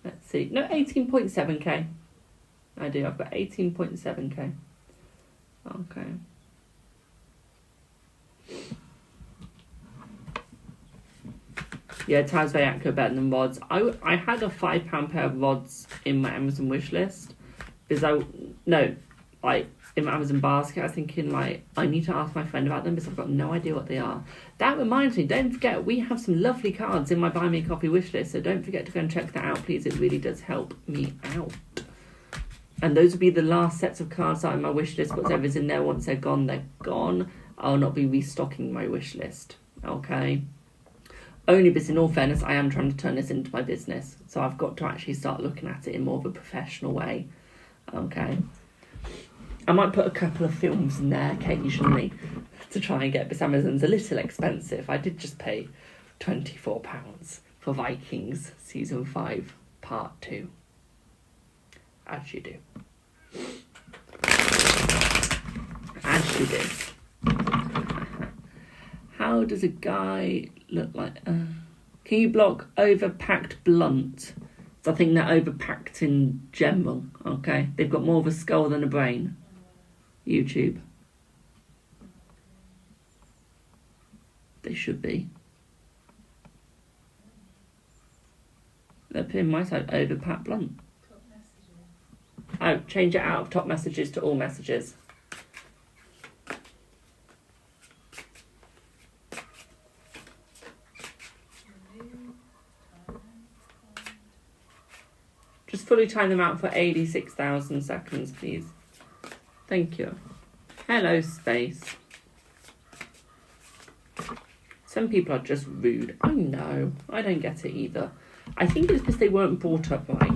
Let's see. No, 18.7k. I do. I've got 18.7k. Okay. Yeah, Taz very accurate, better than rods. I had a £5 pair of rods in my Amazon wish list because in my Amazon basket, I was thinking I need to ask my friend about them because I've got no idea what they are. That reminds me, don't forget we have some lovely cards in my Buy Me a Coffee wish list, so don't forget to go and check that out, please. It really does help me out. And those will be the last sets of cards that are on my wish list. Whatever's in there, once they're gone, they're gone. I'll not be restocking my wish list. Okay? Only because, in all fairness, I am trying to turn this into my business. So I've got to actually start looking at it in more of a professional way. Okay? I might put a couple of films in there occasionally to try and get, because Amazon's a little expensive. I did just pay £24 for Vikings Season 5 Part 2. As you do. As you do. How does a guy look like? Can you block overpacked blunt? So I think they're overpacked in general. Okay, they've got more of a skull than a brain. YouTube. They should be. They're putting my side overpacked blunt. Oh, change it out of top messages to all messages. Just fully time them out for 86,000 seconds, please. Thank you. Hello, space. Some people are just rude. I know. I don't get it either. I think it's because they weren't brought up right.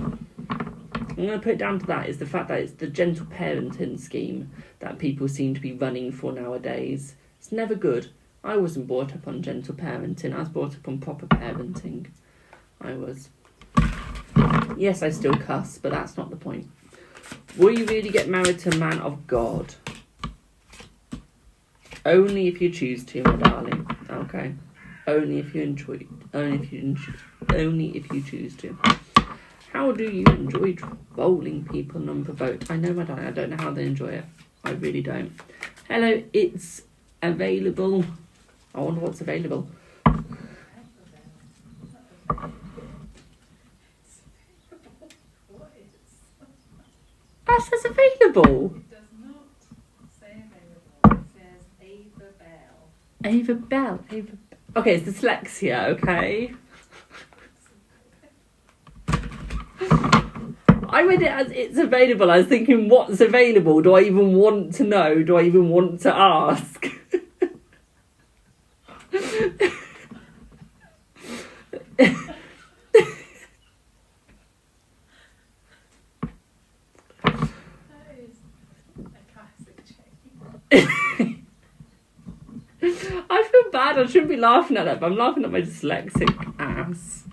I'm going to put it down to that, is the fact that it's the gentle parenting scheme that people seem to be running for nowadays. It's never good. I wasn't brought up on gentle parenting. I was brought up on proper parenting. I was. Yes, I still cuss, but that's not the point. Will you really get married to a man of God? Only if you choose to, my darling. Okay? Only if you enjoy. Only if you choose to. How do you enjoy trolling people unprovoked? I know, my darling, I don't know how they enjoy it. I really don't. Hello, it's available. I wonder what's available. That says available. It does not say available. It says Ava Bell. Ava Bell. Okay, it's dyslexia, okay? I read it as it's available. I was thinking, what's available? Do I even want to know? Do I even want to ask? I feel bad. I shouldn't be laughing at that, but I'm laughing at my dyslexic ass.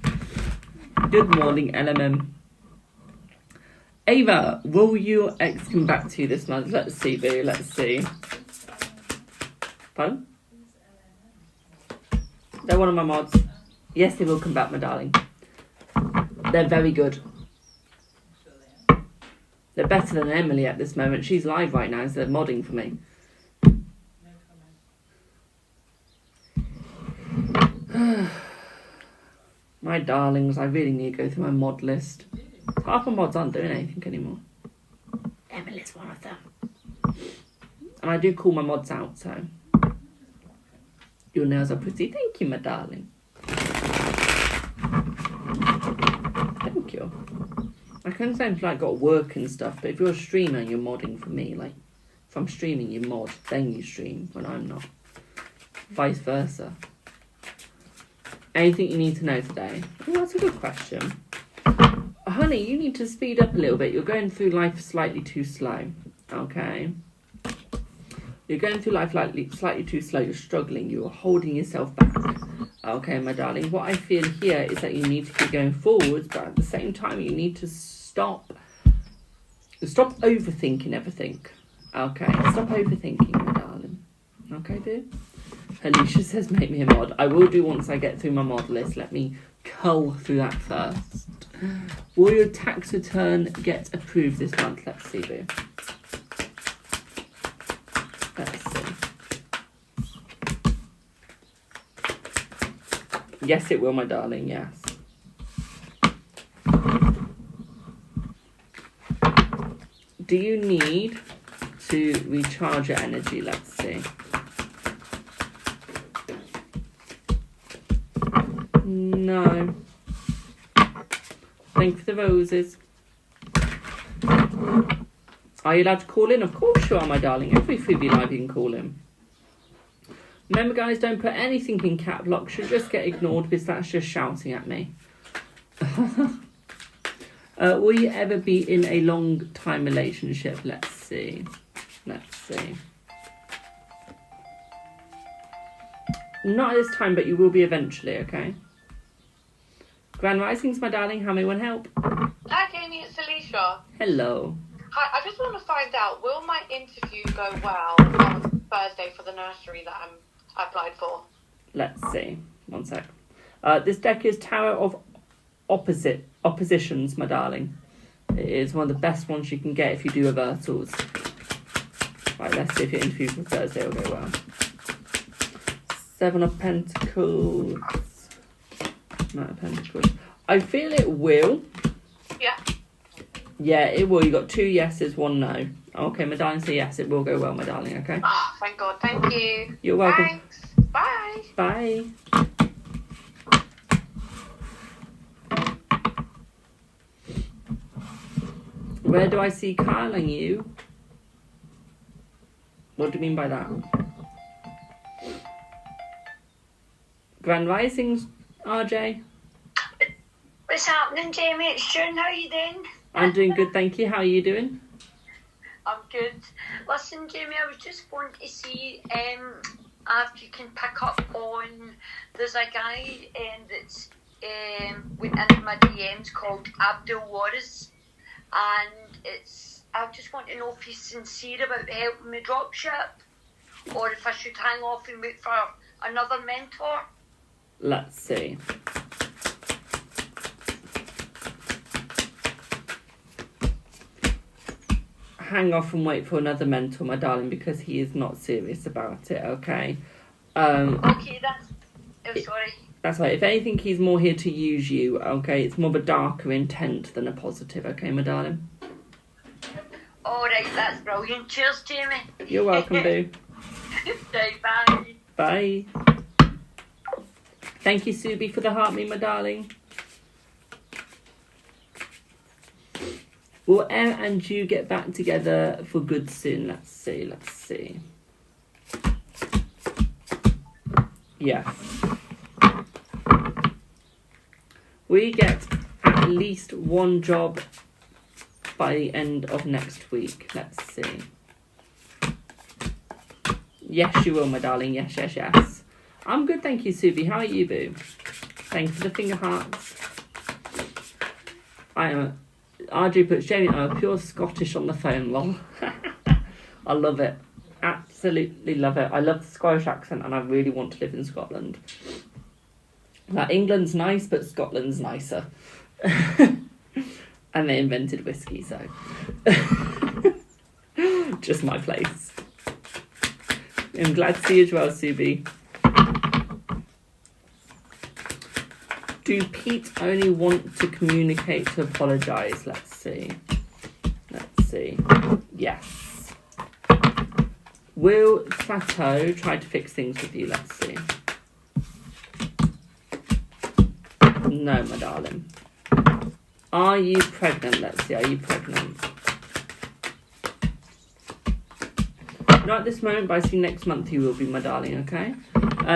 Good morning, LMM. Ava, will your ex come back to you this month? Let's see, boo. Let's see. Pardon? They're one of my mods. Yes, they will come back, my darling. They're very good. They're better than Emily at this moment. She's live right now, so they're modding for me. My darlings, I really need to go through my mod list. Half my mods aren't doing anything anymore. Emily's one of them. And I do call my mods out, so... Your nails are pretty. Thank you, my darling. Thank you. I can understand if you like got work and stuff, but if you're a streamer and you're modding for me, like if I'm streaming you mod, then you stream when I'm not. Vice versa. Anything you need to know today? Oh, that's a good question. Honey, you need to speed up a little bit. You're going through life slightly too slow. Okay. You're going through life slightly too slow. You're struggling. You're holding yourself back. Okay, my darling. What I feel here is that you need to keep going forwards, but at the same time, you need to stop overthinking everything. Okay, stop overthinking, my darling. Okay, boo? Alicia says, make me a mod. I will do once I get through my mod list. Let me cull through that first. Will your tax return get approved this month? Let's see, boo. Let's see. Yes, it will, my darling, yes. Do you need to recharge your energy? Let's see. No. Thank you for the roses. Are you allowed to call in? Of course you are, my darling. Every Freebie live you can call in. Remember, guys, don't put anything in cap lock. Should just get ignored because that's just shouting at me. Will you ever be in a long-time relationship? Let's see. Let's see. Not at this time, but you will be eventually, okay? Grand Risings, my darling. How may one help? Hi, Jamie. It's Alicia. Hello. Hi. I just want to find out, will my interview go well on Thursday for the nursery that I applied for? Let's see. One sec. This deck is Tower of Oppositions, my darling. It is one of the best ones you can get if you do reversals. Right, let's see if your interview for Thursday will go well. 7 of Pentacles. Knight of Pentacles. I feel it will. Yeah. Yeah, it will. You got 2 yeses, 1 no. Okay, my darling, say yes, it will go well, my darling, okay? Oh, thank God. Thank you. You're welcome. Thanks. Bye. Bye. Where do I see Kyle and you? What do you mean by that? Grand Risings, RJ? What's happening, Jamie? It's June. How are you doing? I'm doing good, thank you. How are you doing? I'm good. Listen, Jamie, I was just wanting to see if you can pick up on... There's a guy that's went into my DMs called Abdul Waris, and I just want to know if he's sincere about helping me dropship, or if I should hang off and wait for another mentor. Let's see. Hang off and wait for another mentor, my darling, because he is not serious about it, okay? Okay, sorry. That's right. If anything, he's more here to use you, okay? It's more of a darker intent than a positive, okay, my darling? Alright, that's brilliant. Cheers, Jamie. You're welcome, boo. Right, bye. Bye. Thank you, Subi, for the heart me, my darling. Will Em and you get back together for good soon? Let's see, let's see. Yes. We get at least 1 job by the end of next week. Let's see. Yes, you will, my darling. Yes, yes, yes. I'm good, thank you, Subi. How are you, boo? Thank you for the finger hearts. RJ puts, Jamie, I'm a pure Scottish on the phone, lol. I love it. Absolutely love it. I love the Scottish accent and I really want to live in Scotland. Like, England's nice, but Scotland's nicer. And they invented whiskey, so... Just my place. I'm glad to see you as well, Subi. Do Pete only want to communicate to apologise? Let's see. Yes. Will Plateau try to fix things with you? Let's see. No, my darling. Are you pregnant? Let's see. Are you pregnant? Not at this moment, but I see next month you will be, my darling, okay?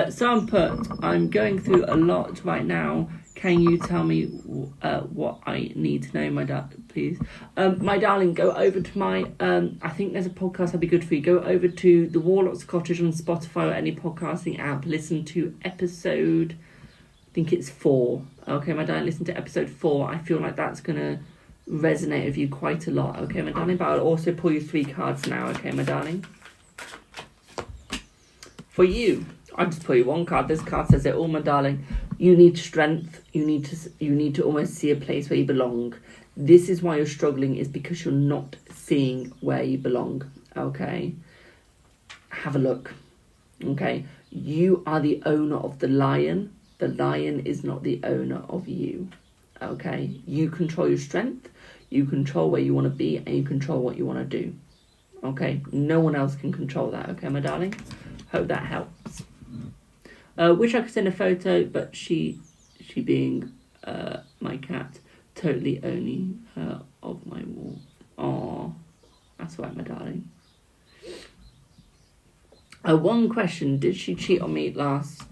Someone put, I'm going through a lot right now. Can you tell me what I need to know, my please? My darling, go over to my, I think there's a podcast that'd be good for you. Go over to the Warlock's Cottage on Spotify or any podcasting app. Listen to episode, I think it's 4. Okay, my darling, listen to episode 4. I feel like that's going to resonate with you quite a lot. Okay, my darling, but I'll also pull you 3 cards now. Okay, my darling. For you, I'll just pull you 1 card. This card says it all, my darling. You need strength. You need to almost see a place where you belong. This is why you're struggling, is because you're not seeing where you belong. Okay? Have a look. Okay? You are the owner of the lion. The lion is not the owner of you. Okay? You control your strength. You control where you want to be, and you control what you want to do. Okay? No one else can control that. Okay, my darling? Hope that helps. Wish I could send a photo, but she being my cat, totally owning her of my wall. Aww, that's right, my darling. 1 question: did she cheat on me last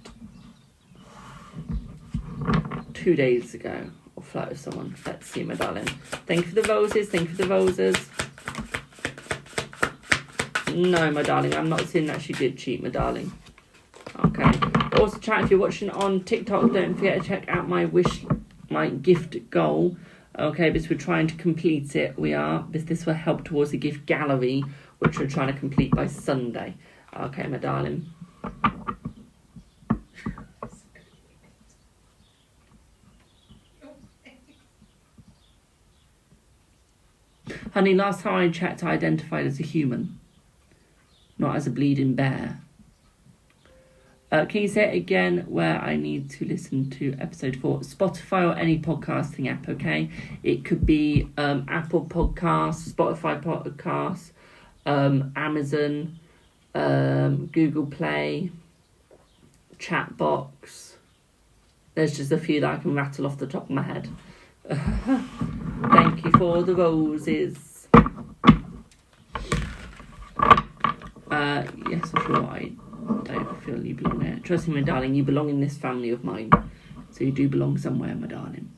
2 days ago, or flirt with someone? Let's see, my darling. Thank you for the roses. Thank you for the roses. No, my darling, I'm not saying that she did cheat, my darling. Okay. Also, chat, if you're watching on TikTok, don't forget to check out my gift goal. Okay, because we're trying to complete it. This will help towards the gift gallery, which we're trying to complete by Sunday. Okay, my darling. Honey, last time I checked, I identified as a human, not as a bleeding bear. Can you say it again where I need to listen to episode 4? Spotify or any podcasting app, okay? It could be Apple Podcasts, Spotify Podcasts, Amazon, Google Play, Chatbox. There's just a few that I can rattle off the top of my head. Thank you for the roses. Yes, I'm sure I don't feel you belong here. Trust me, my darling, you belong in this family of mine. So you do belong somewhere, my darling.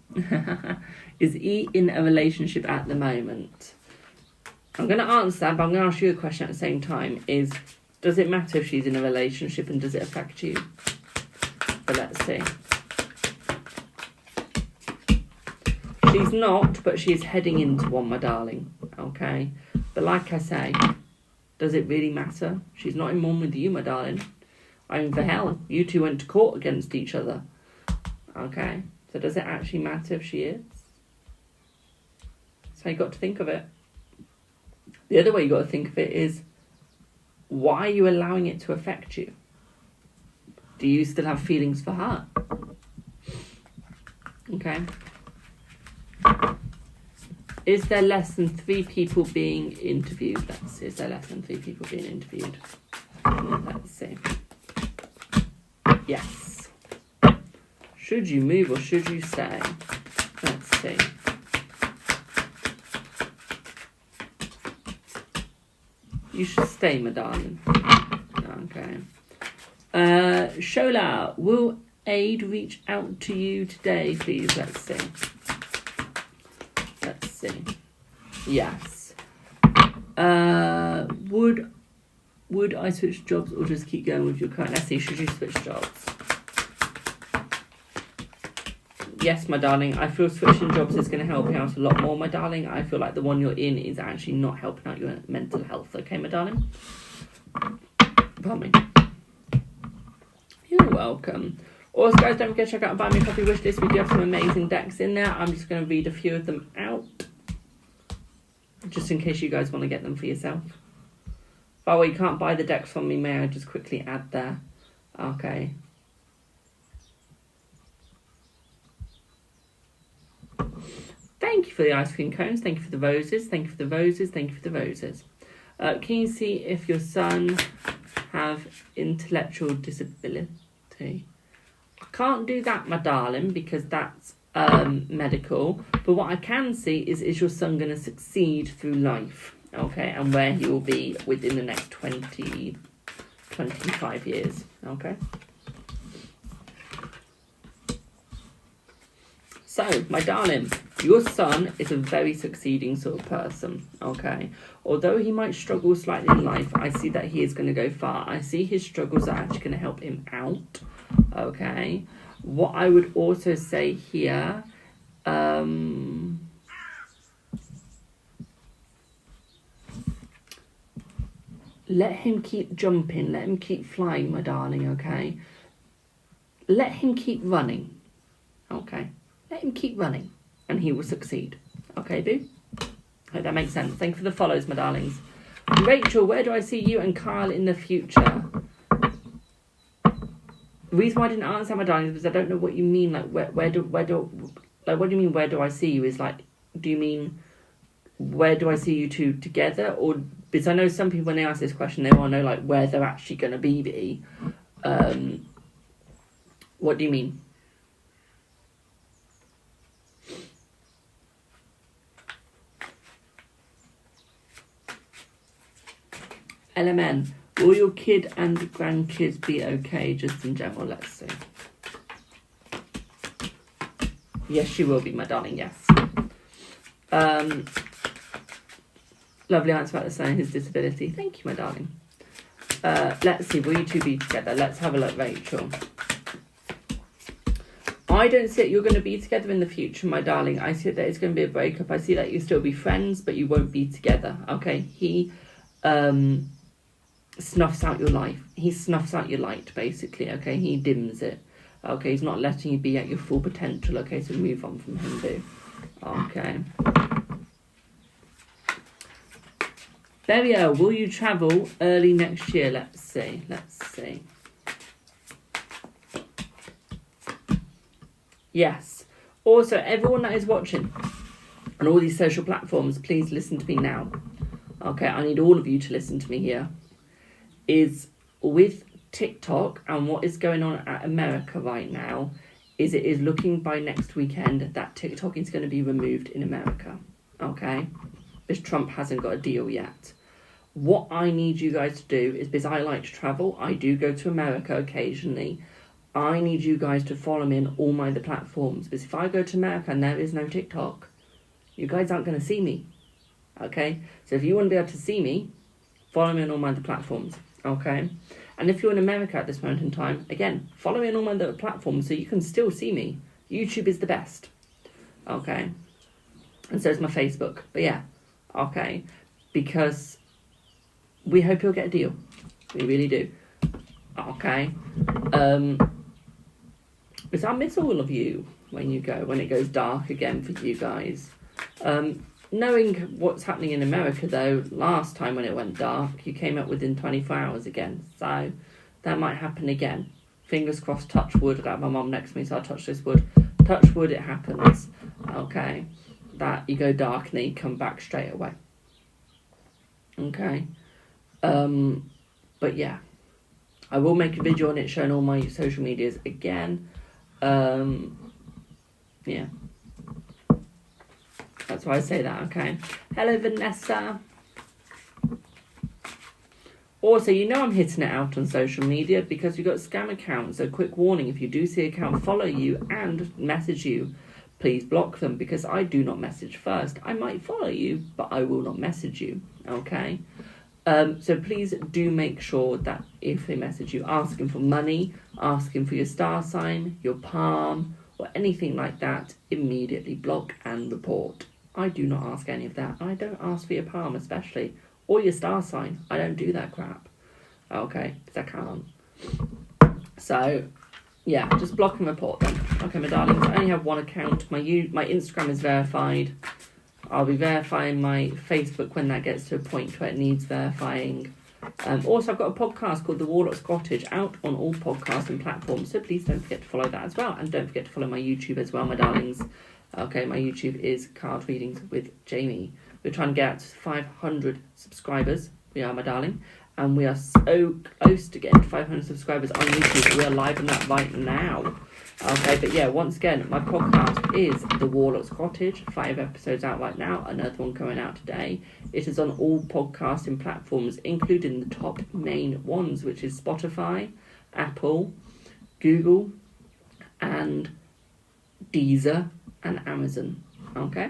Is E in a relationship at the moment? I'm going to answer that, but I'm going to ask you a question at the same time. Does it matter if she's in a relationship and does it affect you? But let's see. She's not, but she's heading into one, my darling. Okay? But like I say, does it really matter? She's not in one with you, my darling. I mean, for hell, you two went to court against each other. Okay? So does it actually matter if she is? So you got to think of it. The other way you got to think of it is, why are you allowing it to affect you? Do you still have feelings for her? Okay? Is there less than 3 people being interviewed? Let's see. Is there less than 3 people being interviewed? Let's see. Yes. Should you move or should you stay? Let's see. You should stay, my darling. Okay. Shola, will Aid reach out to you today, please? Let's see. Let's see. Yes. Would I switch jobs or just keep going with your current? Let's see. Should you switch jobs? yes, my darling, I feel switching jobs is going to help you out a lot more, my darling. I feel like the one you're in is actually not helping out your mental health, okay, my darling? Pardon me. You're welcome. Also, guys, don't forget to check out Buy Me a Coffee wishlist. We do have some amazing decks in there. I'm just going to read a few of them out, just in case you guys want to get them for yourself. By the way, you can't buy the decks from me. May I just quickly add there? Okay. Thank you for the ice cream cones. Thank you for the roses. Thank you for the roses. Thank you for the roses. Can you see if your son have intellectual disability? I can't do that, my darling, because that's medical. But what I can see is your son going to succeed through life, okay, and where he will be within the next 25 years, okay? So, my darling, your son is a very succeeding sort of person, okay? Although he might struggle slightly in life, I see that he is going to go far. I see his struggles are actually going to help him out, okay? What I would also say here, let him keep jumping, let him keep flying, my darling, okay? Let him keep running, okay? Let him keep running, and he will succeed. Okay, boo? Hope that makes sense. Thank you for the follows, my darlings. Rachel, where do I see you and Kyle in the future? The reason why I didn't answer, my darlings, is because I don't know what you mean. Like, where do what do you mean, where do I see you? Is like, do you mean, where do I see you two together? Or, because I know some people, when they ask this question, they want to know, like, where they're actually going to be. What do you mean? LMN, will your kid and grandkids be okay, just in general? Let's see. Yes, she will be, my darling, yes. Lovely answer about the son and his disability. Thank you, my darling. Let's see, will you two be together? Let's have a look, Rachel. I don't see that you're going to be together in the future, my darling. I see that it's going to be a breakup. I see that you'll still be friends, but you won't be together, okay? He snuffs out your life. He snuffs out your light, basically, okay? He dims it. Okay, he's not letting you be at your full potential, okay? So move on from him, boo. Okay. Berio, will you travel early next year? Let's see. Yes. Also, everyone that is watching on all these social platforms, please listen to me now. Okay, I need all of you to listen to me here. Is with TikTok and what is going on at America right now, is it is looking by next weekend that TikTok is going to be removed in America. Okay? Because Trump hasn't got a deal yet. What I need you guys to do is, because I like to travel, I do go to America occasionally, I need you guys to follow me on all my other platforms. Because if I go to America and there is no TikTok, you guys aren't going to see me. Okay? So if you want to be able to see me, follow me on all my other platforms. Okay? And if you're in America at this moment in time, again, follow me on all my other platforms so you can still see me. YouTube is the best. Okay? And so is my Facebook. But yeah. Okay? Because we hope you'll get a deal. We really do. Okay? Because I miss all of you when you go, when it goes dark again for you guys. Knowing what's happening in America, though, last time when it went dark, you came up within 24 hours again. So that might happen again. Fingers crossed, touch wood. I have my mum next to me, so I'll touch this wood. Touch wood, it happens. Okay? That you go dark and then you come back straight away. Okay? But yeah. I will make a video on it showing all my social medias again. Yeah. That's why I say that, okay? Hello, Vanessa. Also, you know I'm hitting it out on social media because you've got scam accounts. So quick warning, if you do see an account follow you and message you, please block them because I do not message first. I might follow you, but I will not message you, okay? So please do make sure that if they message you asking for money, asking for your star sign, your palm, or anything like that, immediately block and report. I do not ask any of that. I don't ask for your palm especially, or your star sign. I don't do that crap. Okay, because I can't. So, yeah, just block and report then. Okay, my darlings, I only have one account. My Instagram is verified. I'll be verifying my Facebook when that gets to a point where it needs verifying. Also, I've got a podcast called The Warlock's Cottage out on all podcasting platforms, so please don't forget to follow that as well. And don't forget to follow my YouTube as well, my darlings. Okay, my YouTube is Card Readings with Jamie. We're trying to get out to 500 subscribers. We are, my darling. And we are so close to getting 500 subscribers on YouTube. We are live on that right now. Okay, but yeah, once again, my podcast is The Warlock's Cottage. 5 episodes out right now. Another one coming out today. It is on all podcasting platforms, including the top main ones, which is Spotify, Apple, Google, and Deezer, and Amazon. Okay?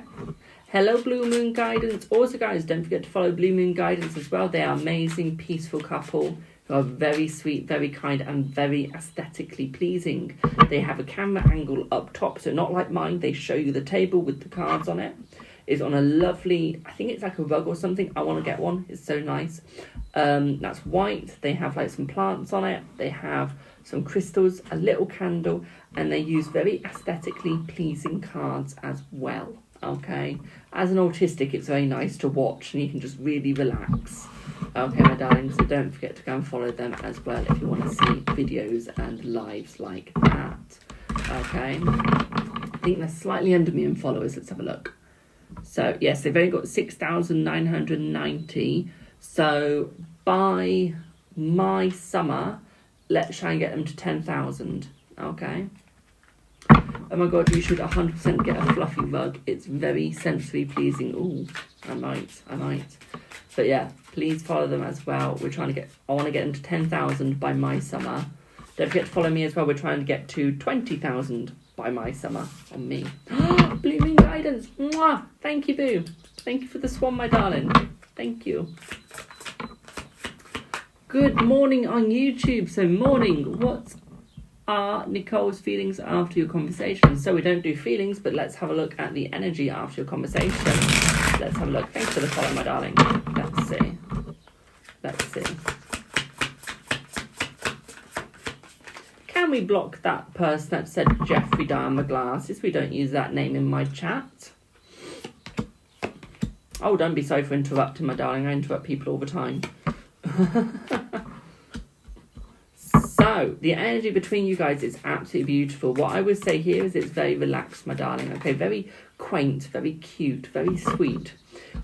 Hello, Blue Moon Guidance. Also, guys, don't forget to follow Blue Moon Guidance as well. They are amazing, peaceful couple who are very sweet, very kind, and very aesthetically pleasing. They have a camera angle up top, so not like mine. They show you the table with the cards on it. It's on a lovely, I think it's like a rug or something. I want to get one. It's so nice. That's white. They have like some plants on it. They have some crystals, a little candle, and they use very aesthetically pleasing cards as well. Okay, as an autistic, it's very nice to watch and you can just really relax. Okay, my darling, so don't forget to go and follow them as well if you want to see videos and lives like that. Okay, I think they're slightly under me in followers. Let's have a look. So yes, they've only got 6,990. So by my summer, let's try and get them to 10,000. Okay. Oh my god, you should 100% get a fluffy rug. It's very sensory pleasing. Ooh, I might. But yeah, please follow them as well. I want to get them to 10,000 by my summer. Don't forget to follow me as well. We're trying to get to 20,000 by my summer on me. Blooming Guidance. Mwah! Thank you, boo. Thank you for the swan, my darling. Thank you. Good morning on YouTube. So morning, what are Nicole's feelings after your conversation? So we don't do feelings, but let's have a look at the energy after your conversation. Let's have a look. Thanks for the follow, my darling. Let's see. Can we block that person that said Jeffrey Dye my glasses? We don't use that name in my chat. Oh, don't be sorry for interrupting, my darling. I interrupt people all the time. So, the energy between you guys is absolutely beautiful. What I would say here is it's very relaxed, my darling. Okay, very quaint, very cute, very sweet.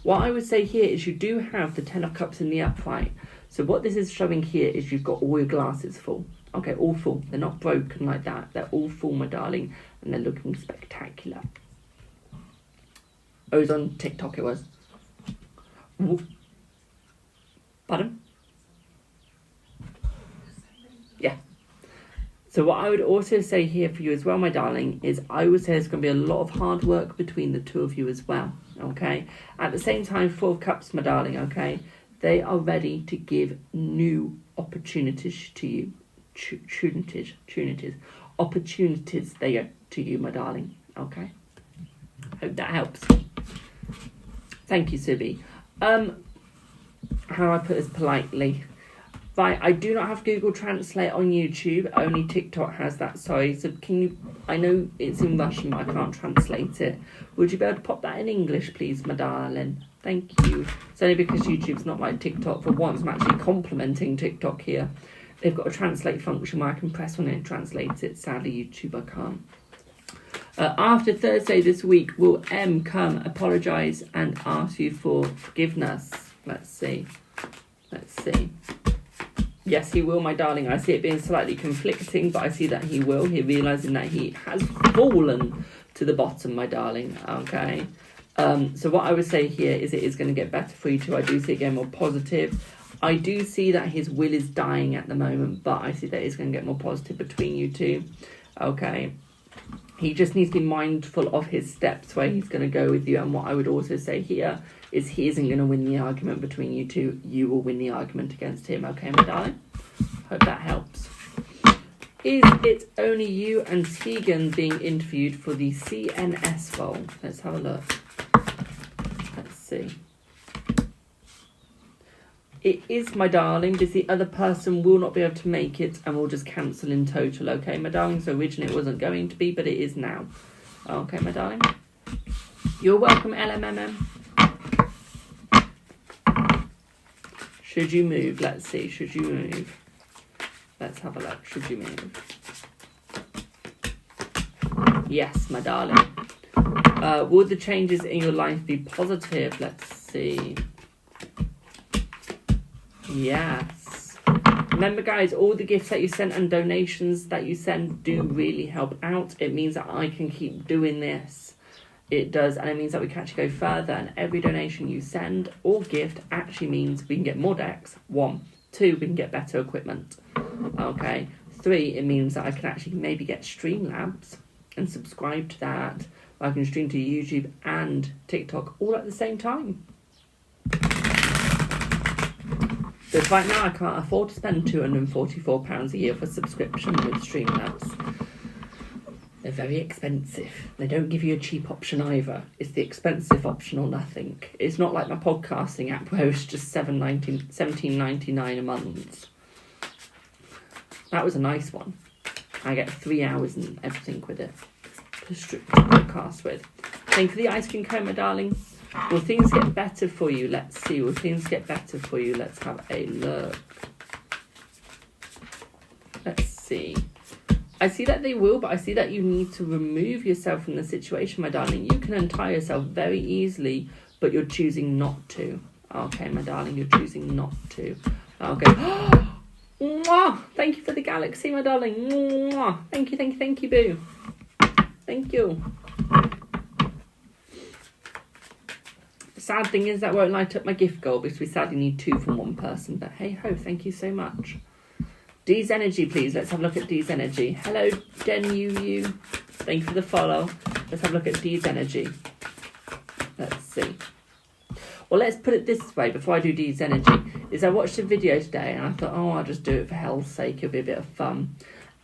What I would say here is you do have the 10 of Cups in the upright. So what this is showing here is you've got all your glasses full. Okay, all full. They're not broken like that. They're all full, my darling. And they're looking spectacular. Oh, it was on TikTok, it was. Pardon? Yeah. So what I would also say here for you as well, my darling, is I would say there's going to be a lot of hard work between the two of you as well, okay? At the same time, 4 of Cups, my darling, okay? They are ready to give new opportunities to you. Opportunities they are to you, my darling, okay? Hope that helps. Thank you, Subi. How do I put this politely? Right, I do not have Google Translate on YouTube. Only TikTok has that. Sorry. So can you... I know it's in Russian, but I can't translate it. Would you be able to pop that in English, please, my darling? Thank you. It's only because YouTube's not like TikTok. For once, I'm actually complimenting TikTok here. They've got a translate function where I can press on it and translate it. Sadly, YouTube, I can't. After Thursday this week, will M come, apologise, and ask you for forgiveness? Let's see. Yes, he will, my darling. I see it being slightly conflicting, but I see that he will. He realising that he has fallen to the bottom, my darling. Okay. So what I would say here is it is going to get better for you too. I do see it getting more positive. I do see that his will is dying at the moment, but I see that it's going to get more positive between you two. Okay. He just needs to be mindful of his steps where he's going to go with you. And what I would also say here is he isn't going to win the argument between you two. You will win the argument against him. Okay, my darling? Hope that helps. Is it only you and Tegan being interviewed for the CNS role? Let's have a look. Let's see. It is, my darling, because the other person will not be able to make it and will just cancel in total, okay, my darling? So originally it wasn't going to be, but it is now. Okay, my darling? You're welcome, LMMM. Should you move? Let's see. Should you move? Let's have a look. Should you move? Yes, my darling. Will the changes in your life be positive? Let's see. Yes. Remember, guys, all the gifts that you send and donations that you send do really help out. It means that I can keep doing this. It does, and it means that we can actually go further, and every donation you send or gift actually means we can get more decks. 1. 2, we can get better equipment. Okay. 3, it means that I can actually maybe get Streamlabs and subscribe to that. I can stream to YouTube and TikTok all at the same time. Because right now I can't afford to spend £244 a year for subscription with Streamlabs. They're very expensive. They don't give you a cheap option either. It's the expensive option or nothing. It's not like my podcasting app where it's just $17.99 a month. That was a nice one. I get 3 hours and everything with it to podcast with. Thank you for the ice cream cone, my darling. Will things get better for you? Let's see. Will things get better for you? Let's have a look. Let's see. I see that they will, but I see that you need to remove yourself from the situation, my darling. You can untie yourself very easily, but you're choosing not to. Okay, my darling, you're choosing not to. Okay. Mwah! Thank you for the galaxy, my darling. Mwah! Thank you, boo. Thank you. The sad thing is that won't light up my gift goal because we sadly need 2 from one person. But hey ho, thank you so much. Dee's energy, please. Let's have a look at Dee's energy. Hello, Den Yu. Thank you for the follow. Let's have a look at Dee's energy. Let's see. Well, let's put it this way before I do Dee's energy. Is I watched a video today and I thought, oh, I'll just do it for hell's sake. It'll be a bit of fun.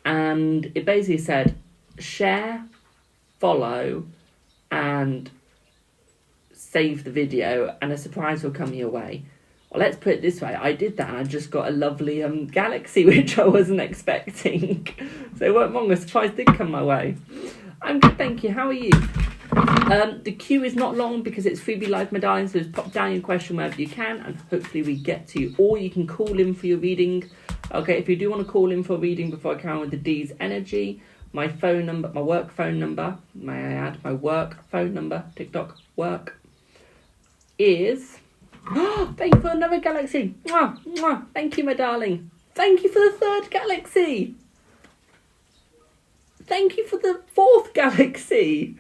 And it basically said, share, follow, and save the video, and a surprise will come your way. Well, let's put it this way. I did that and I just got a lovely galaxy, which I wasn't expecting. So it weren't wrong. A surprise did come my way. I'm good, thank you. How are you? The queue is not long because it's Freebie Live, my darling. So just pop down your question wherever you can and hopefully we get to you. Or you can call in for your reading. Okay, if you do want to call in for a reading before I carry on with the D's energy, my phone number, my work phone number, may I add, my work phone number, TikTok work, is... thank you for another galaxy. Mwah, mwah. Thank you, my darling. Thank you for the 3rd galaxy. Thank you for the 4th galaxy.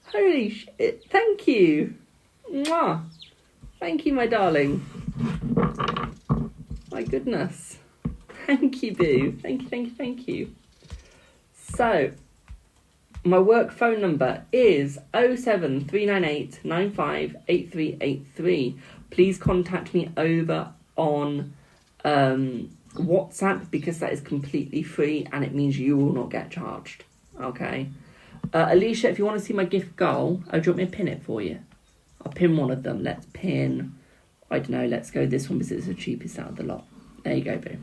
Holy shit. Thank you. Mwah. Thank you, my darling. My goodness. Thank you, boo. Thank you. So, my work phone number is 07398 958383. Please contact me over on WhatsApp because that is completely free and it means you will not get charged. Okay. Alicia, if you want to see my gift goal, do you want me to pin it for you? I'll pin one of them. Let's pin, I don't know, let's go this one because it's the cheapest out of the lot. There you go, boo.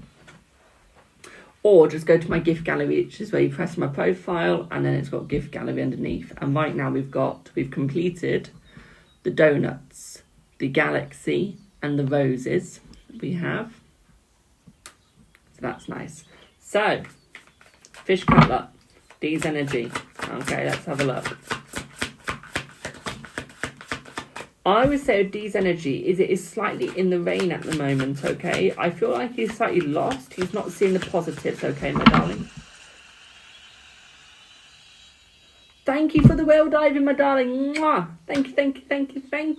Or just go to my gift gallery, which is where you press my profile and then it's got gift gallery underneath. And right now we've completed the donuts, the galaxy and the roses we have. So that's nice. So, fish cutlet, D's energy. Okay, let's have a look. I would say D's energy is it is slightly in the rain at the moment, okay? I feel like he's slightly lost. He's not seeing the positives, okay, my darling? Thank you for the whale diving, my darling. Mwah! Thank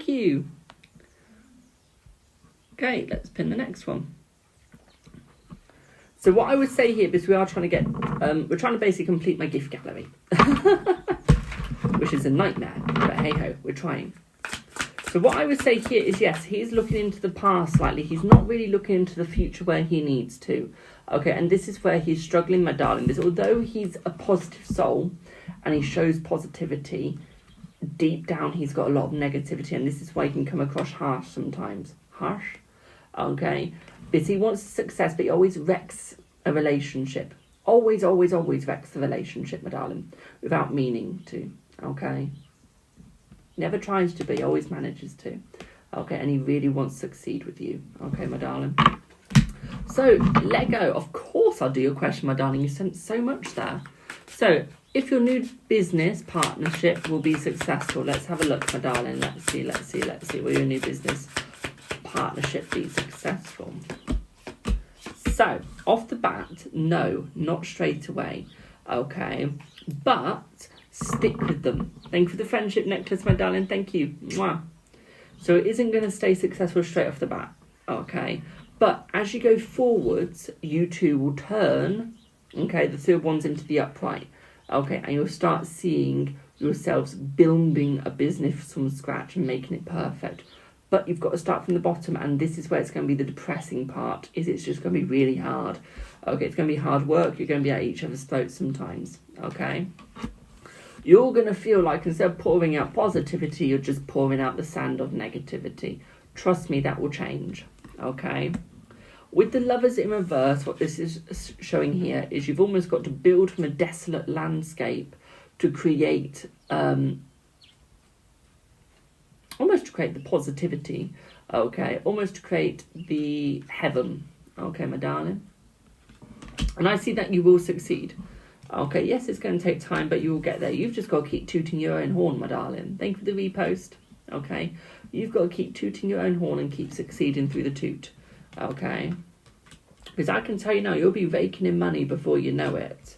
you. Okay, let's pin the next one. So what I would say here, because we are trying to get, we're trying to basically complete my gift gallery. Which is a nightmare, but hey ho, we're trying. So what I would say here is, yes, he's looking into the past slightly. He's not really looking into the future where he needs to. Okay, and this is where he's struggling, my darling. This, although he's a positive soul and he shows positivity, deep down he's got a lot of negativity, and this is why he can come across harsh sometimes. Harsh? Okay. Because he wants success, but he always wrecks a relationship. Always, always, always wrecks the relationship, my darling, without meaning to. Okay. Never tries to, but he always manages to. Okay, and he really wants to succeed with you. Okay, my darling. So, Lego, of course I'll do your question, my darling. You sent so much there. So, if your new business partnership will be successful, let's have a look, my darling. Let's see. Will your new business partnership be successful? So, off the bat, no, not straight away. Okay, but stick with them. Thank you for the friendship necklace, my darling. Thank you. Mwah. So it isn't going to stay successful straight off the bat. Okay, but as you go forwards, you two will turn, okay, the Three of Wands into the upright. Okay, and you'll start seeing yourselves building a business from scratch and making it perfect. But you've got to start from the bottom, and this is where it's going to be the depressing part, is it's just going to be really hard. Okay, it's going to be hard work. You're going to be at each other's throats sometimes. Okay, you're going to feel like instead of pouring out positivity, you're just pouring out the sand of negativity. Trust me, that will change. Okay, with the Lovers in reverse, what this is showing here is you've almost got to build from a desolate landscape to create almost to create the positivity, okay, almost to create the heaven, okay, my darling. And I see that you will succeed. Okay, yes, it's going to take time, but you will get there. You've just got to keep tooting your own horn, my darling. Thank you for the repost. Okay, you've got to keep tooting your own horn and keep succeeding through the toot. Okay, because I can tell you now, you'll be raking in money before you know it.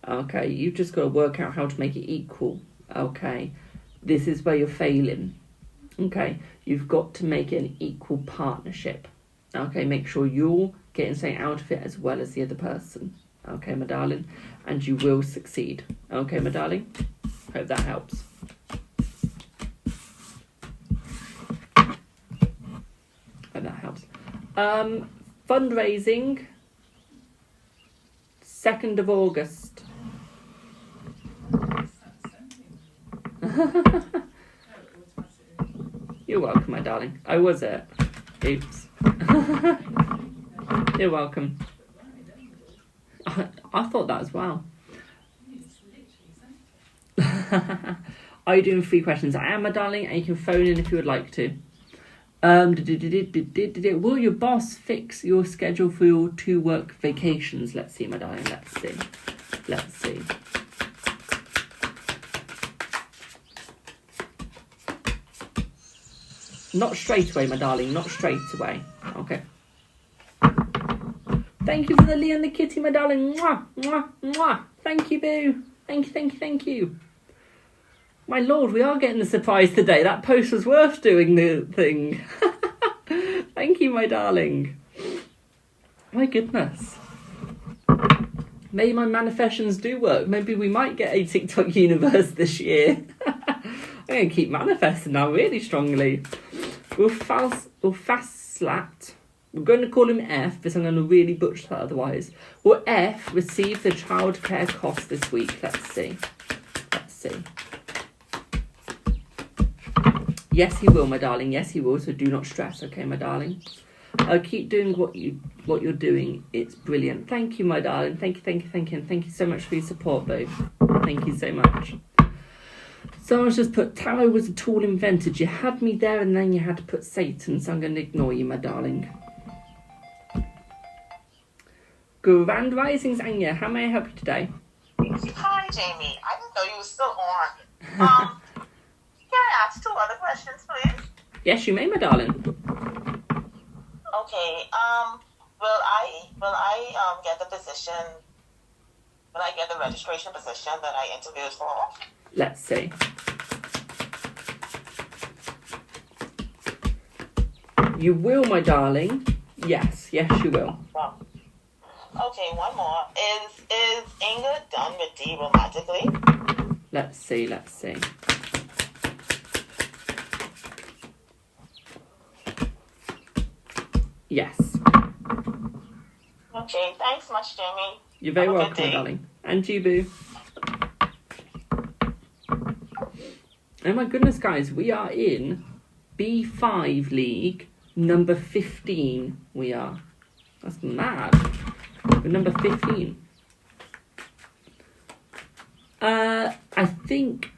Okay, you've just got to work out how to make it equal. Okay, this is where you're failing. Okay, you've got to make it an equal partnership. Okay, make sure you're getting something out of it as well as the other person. Okay, my darling, and you will succeed. Okay, my darling, hope that helps. Hope that helps. Fundraising, 2nd of August. You're welcome, my darling. Oh, was it? Oops. You're welcome. I thought that as well. Are you doing 3 questions? I am, my darling, and you can phone in if you would like to. Will your boss fix your schedule for your 2 work vacations? Let's see, my darling. Let's see. Not straight away, my darling. Not straight away. Okay. Thank you for the Lee and the kitty, my darling. Mwah, mwah, mwah. Thank you, boo. Thank you. My lord, we are getting the surprise today. That post was worth doing the thing. Thank you, my darling. My goodness. Maybe my manifestations do work. Maybe we might get a TikTok universe this year. I'm going to keep manifesting now really strongly. We'll fast slapped. We're going to call him F, because I'm going to really butcher that otherwise. Will F receive the childcare cost this week? Let's see. Yes, he will, my darling. Yes, he will. So do not stress, okay, my darling. Keep doing what you're doing. It's brilliant. Thank you, my darling. Thank you. And thank you so much for your support, babe. Thank you so much. Someone's just put, tarot was a tool invented. You had me there and then you had to put Satan, so I'm going to ignore you, my darling. Grand Risings, Anya. How may I help you today? Hi, Jamie. I didn't know you were still on. Can I ask 2 other questions, please? Yes, you may, my darling. Okay. Will I get the position? Will I get the registration position that I interviewed for? Let's see. You will, my darling. Yes, you will. Wow. Okay, one more. Is Inga done with D romantically? Let's see. Yes. Okay, thanks much, Jamie. You're very Have a good welcome, my day. darling. And you, boo. Oh my goodness, guys, we are in B5 League, number 15. We are. That's mad. We're number 15. I think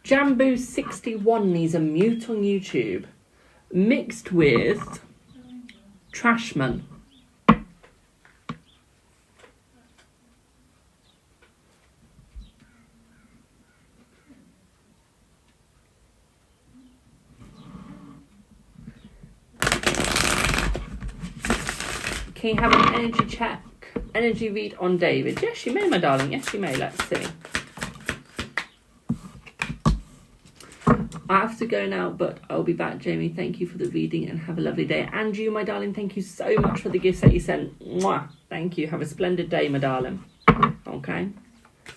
Jambu61 needs a mute on YouTube, mixed with Trashman. Can you have an energy check, energy read on David? Yes, you may, my darling. Yes, you may. Let's see. I have to go now, but I'll be back, Jamie. Thank you for the reading and have a lovely day. And you, my darling, thank you so much for the gifts that you sent. Mwah. Thank you. Have a splendid day, my darling. Okay.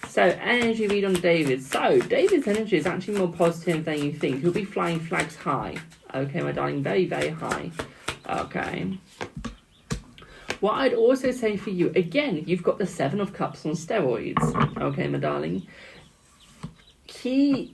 So, energy read on David. So, David's energy is actually more positive than you think. He'll be flying flags high. Okay, my darling. Very, very high. Okay. What I'd also say for you, again, you've got the 7 of Cups on steroids. Okay, my darling. His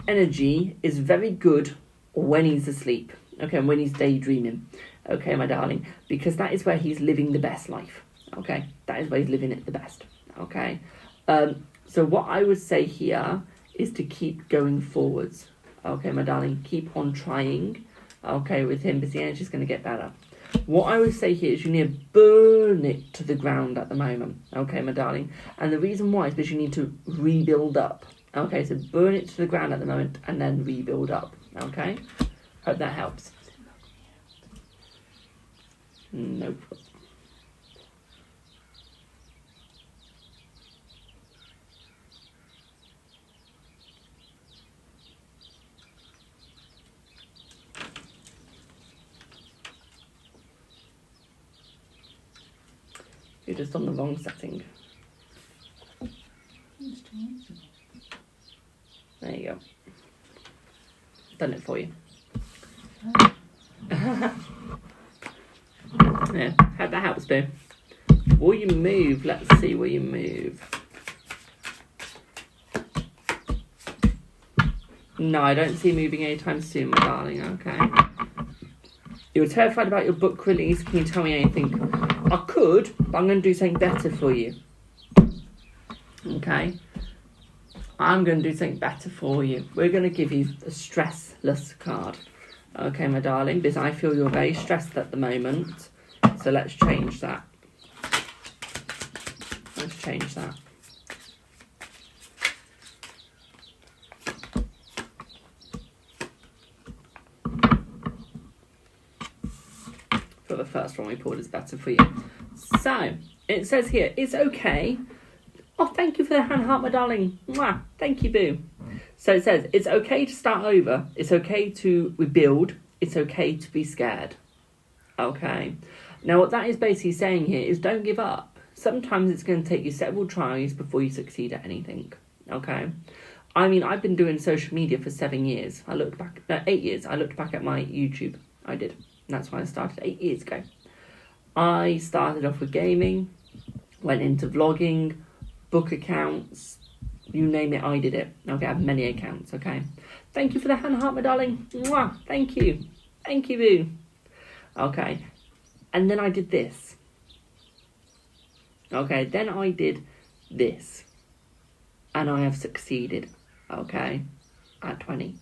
energy is very good when he's asleep. Okay, and when he's daydreaming. Okay, my darling. Because that is where he's living the best life. Okay, that is where he's living it the best. Okay. So what I would say here is to keep going forwards. Okay, my darling. Keep on trying. Okay, with him, because the energy is going to get better. What I would say here is you need to burn it to the ground at the moment. Okay, my darling. And the reason why is because you need to rebuild up. Okay, so burn it to the ground at the moment and then rebuild up. Okay? Hope that helps. Nope. You're just on the wrong setting. There you go. Done it for you. Yeah, hope that helps, boo. Will you move? Let's see, will you move? No, I don't see moving anytime soon, my darling, okay. You were terrified about your book release. Can you tell me anything? I could, but I'm going to do something better for you. Okay? I'm going to do something better for you. We're going to give you a stressless card. Okay, my darling, because I feel you're very stressed at the moment. So let's change that. Let's change that. For the first one we pulled is better for you. So, it says here, it's okay. Oh, thank you for the hand heart, my darling. Mwah. Thank you, boo. So it says, it's okay to start over. It's okay to rebuild. It's okay to be scared. Okay. Now, what that is basically saying here is don't give up. Sometimes it's going to take you several tries before you succeed at anything. Okay. I mean, I've been doing social media for 7 years. 8 years. I looked back at my YouTube. I did. And that's why I started 8 years ago. I started off with gaming, went into vlogging, book accounts, you name it, I did it. Okay, I have many accounts, okay? Thank you for the hand heart, my darling. Mwah, thank you. Thank you, boo. Okay, and then I did this. Okay, then I did this. And I have succeeded, okay, at 20.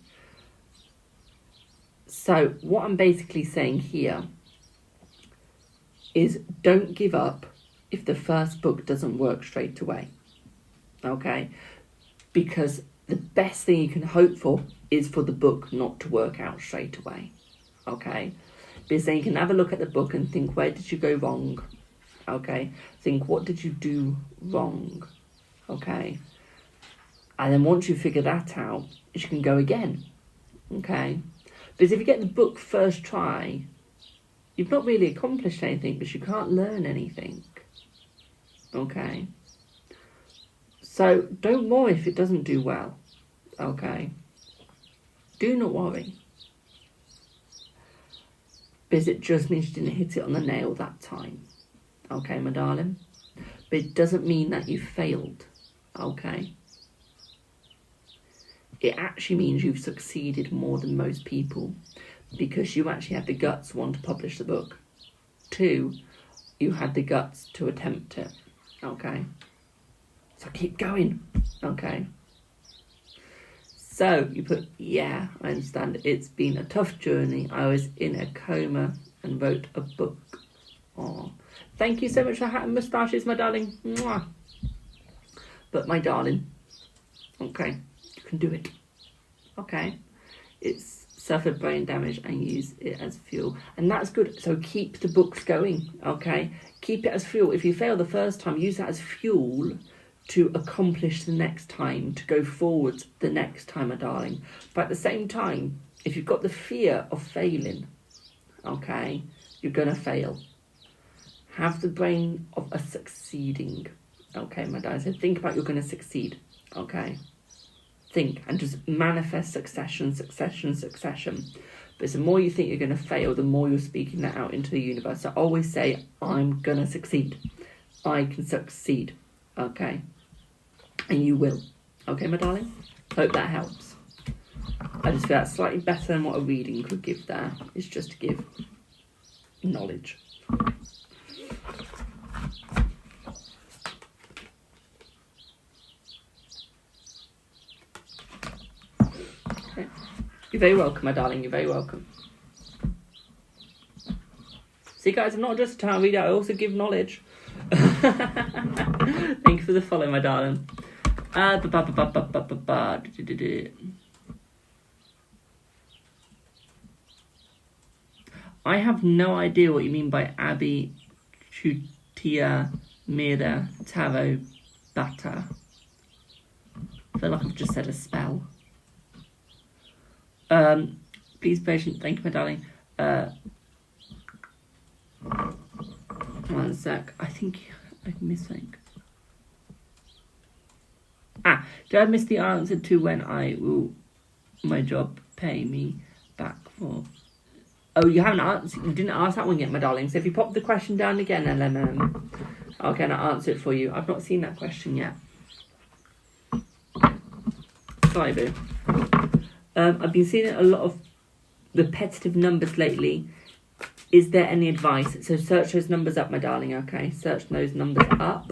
So what I'm basically saying here is don't give up if the first book doesn't work straight away. Okay? Because the best thing you can hope for is for the book not to work out straight away. Okay? Because then you can have a look at the book and think, where did you go wrong? Okay? Think, what did you do wrong? Okay? And then once you figure that out, you can go again. Okay? Because if you get the book first try, you've not really accomplished anything, but you can't learn anything. Okay? So don't worry if it doesn't do well. Okay? Do not worry. because it just means you didn't hit it on the nail that time. Okay, my darling? But it doesn't mean that you failed. Okay? It actually means you've succeeded more than most people, because you actually had the guts, one, to publish the book. Two, you had the guts to attempt it. Okay? So keep going. Okay? So you put, yeah, I understand. It's been a tough journey. I was in a coma and wrote a book. Oh, thank you so much for hat and moustaches, my darling. Mwah. But my darling, okay, you can do it. Okay, it's suffered brain damage and use it as fuel, and that's good. So keep the books going. Okay, keep it as fuel. If you fail the first time, use that as fuel to accomplish the next time, to go forward the next time, my darling. But at the same time, if you've got the fear of failing, okay, you're going to fail. Have the brain of a succeeding, okay, my darling. So think about you're going to succeed, okay. Think and just manifest succession. But the more you think you're going to fail, the more you're speaking that out into the universe. So always say, I'm going to succeed. I can succeed, okay. And you will. Okay, my darling? Hope that helps. I just feel that's slightly better than what a reading could give there. It's just to give knowledge. Okay. You're very welcome, my darling. You're very welcome. See, guys, I'm not just a tarot reader. I also give knowledge. Thank you for the follow, my darling. I have no idea what you mean by Abby Chutia Mira Tarot Bata. I feel like I've just said a spell. Please patient. Thank you, my darling. One sec. I think I'm missing. Did I miss the answer to when I will my job pay me back for? Oh, you haven't answered. You didn't ask that one yet, my darling. So if you pop the question down again, and then okay, and I'll answer it for you. I've not seen that question yet. Sorry, boo. I've been seeing a lot of repetitive numbers lately. Is there any advice? So search those numbers up, my darling, okay? Search those numbers up.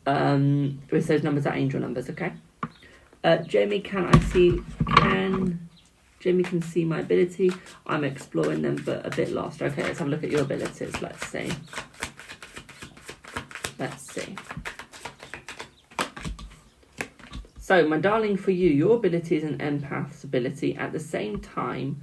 With those numbers are angel numbers, okay? Jamie can see my ability. I'm exploring them, but a bit lost. Okay, let's have a look at your abilities. Let's see. So, my darling, for you, your ability is an empath's ability. At the same time,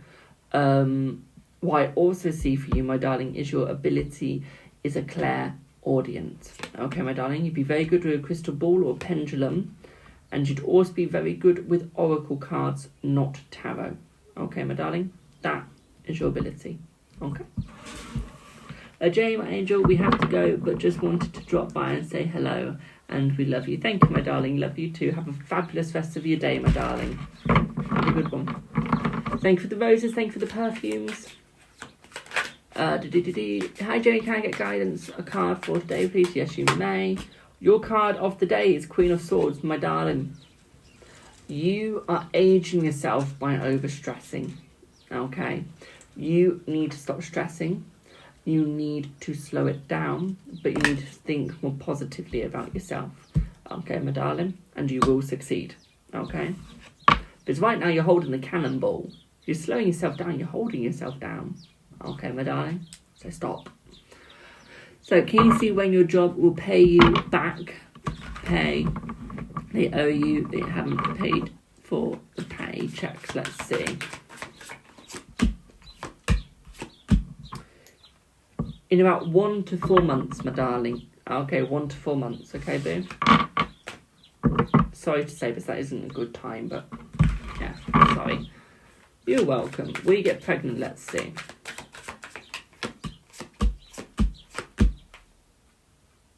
what I also see for you, my darling, is your ability is a clairaudient. Okay, my darling, you'd be very good with a crystal ball or pendulum, and you'd also be very good with oracle cards, not tarot. Okay, my darling, that is your ability. Okay. Jay, my angel, we have to go, but just wanted to drop by and say hello, and we love you. Thank you, my darling. Love you too. Have a fabulous rest of your day, my darling. Have a good one. Thank you for the roses. Thank you for the perfumes. Hi, Jay, can I get guidance? A card for today, please? Yes, you may. Your card of the day is Queen of Swords, my darling. You are aging yourself by overstressing. Okay? You need to stop stressing. You need to slow it down, but you need to think more positively about yourself. Okay, my darling? And you will succeed. Okay? Because right now you're holding the cannonball. You're slowing yourself down. You're holding yourself down. Okay, my darling? So stop. So can you see when your job will pay you back pay? They owe you. They haven't paid for the paychecks. Let's see. In about 1 to 4 months, my darling. Okay, 1 to 4 months. Okay, boo? Sorry to say, but that isn't a good time, but yeah, sorry. You're welcome. Will you get pregnant? Let's see.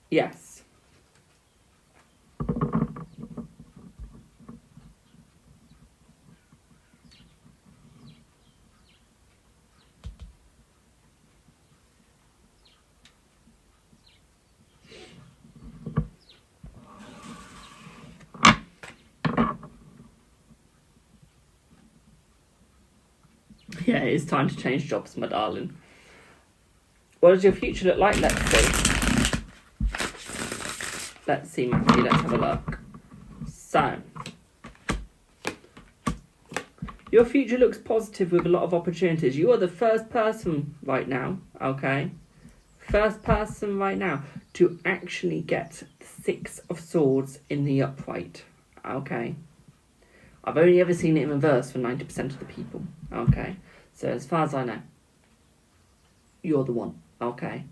Yes. Yeah, it's time to change jobs, my darling. What does your future look like? Let's see. Let's see, Matthew. Let's have a look. So, your future looks positive with a lot of opportunities. You are the first person right now, okay? First person right now to actually get 6 of Swords in the upright, okay? I've only ever seen it in reverse for 90% of the people, okay? So as far as I know, you're the one, okay?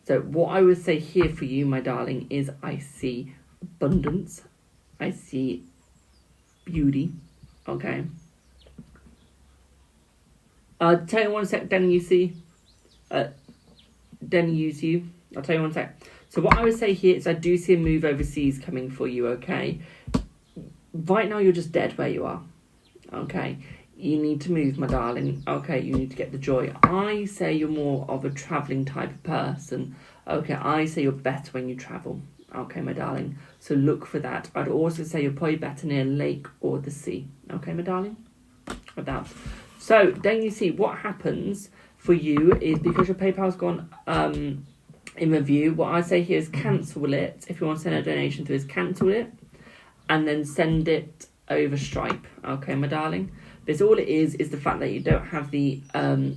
So what I would say here for you, my darling, is I see abundance. I see beauty, okay? Tell you one sec, Denny, you see? Denny, use you. I'll tell you one sec. So what I would say here is I do see a move overseas coming for you, okay? Right now you're just dead where you are, okay? You need to move, my darling, okay? You need to get the joy. I say you're more of a travelling type of person, okay? I say you're better when you travel, okay, my darling? So look for that. I'd also say you're probably better near a lake or the sea, okay, my darling? With that. So then you see what happens for you is because your PayPal's gone in review, what I say here is cancel it. If you want to send a donation through, is cancel it and then send it over Stripe, okay, my darling? Because all it is the fact that you don't have the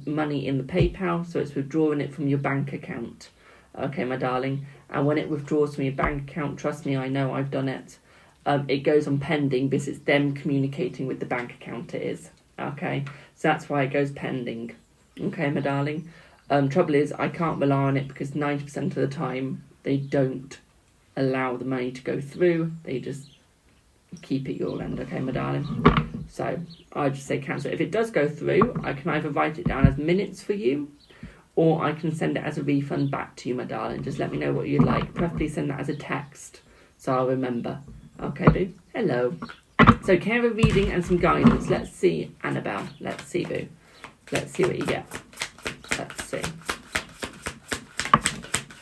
money in the PayPal, so it's withdrawing it from your bank account, okay, my darling? And when it withdraws from your bank account, trust me, I know, I've done it. It goes on pending because it's them communicating with the bank account it is, okay? So that's why it goes pending, okay, my darling? Trouble is, I can't rely on it because 90% of the time they don't allow the money to go through. They just keep it your end, okay, my darling? So I just say cancel. If it does go through, I can either write it down as minutes for you, or I can send it as a refund back to you, my darling. Just let me know what you'd like. Preferably send that as a text, so I'll remember. Okay, boo? Hello. So can I have a reading and some guidance? Let's see, Annabelle. Let's see, boo. Let's see what you get. Let's see.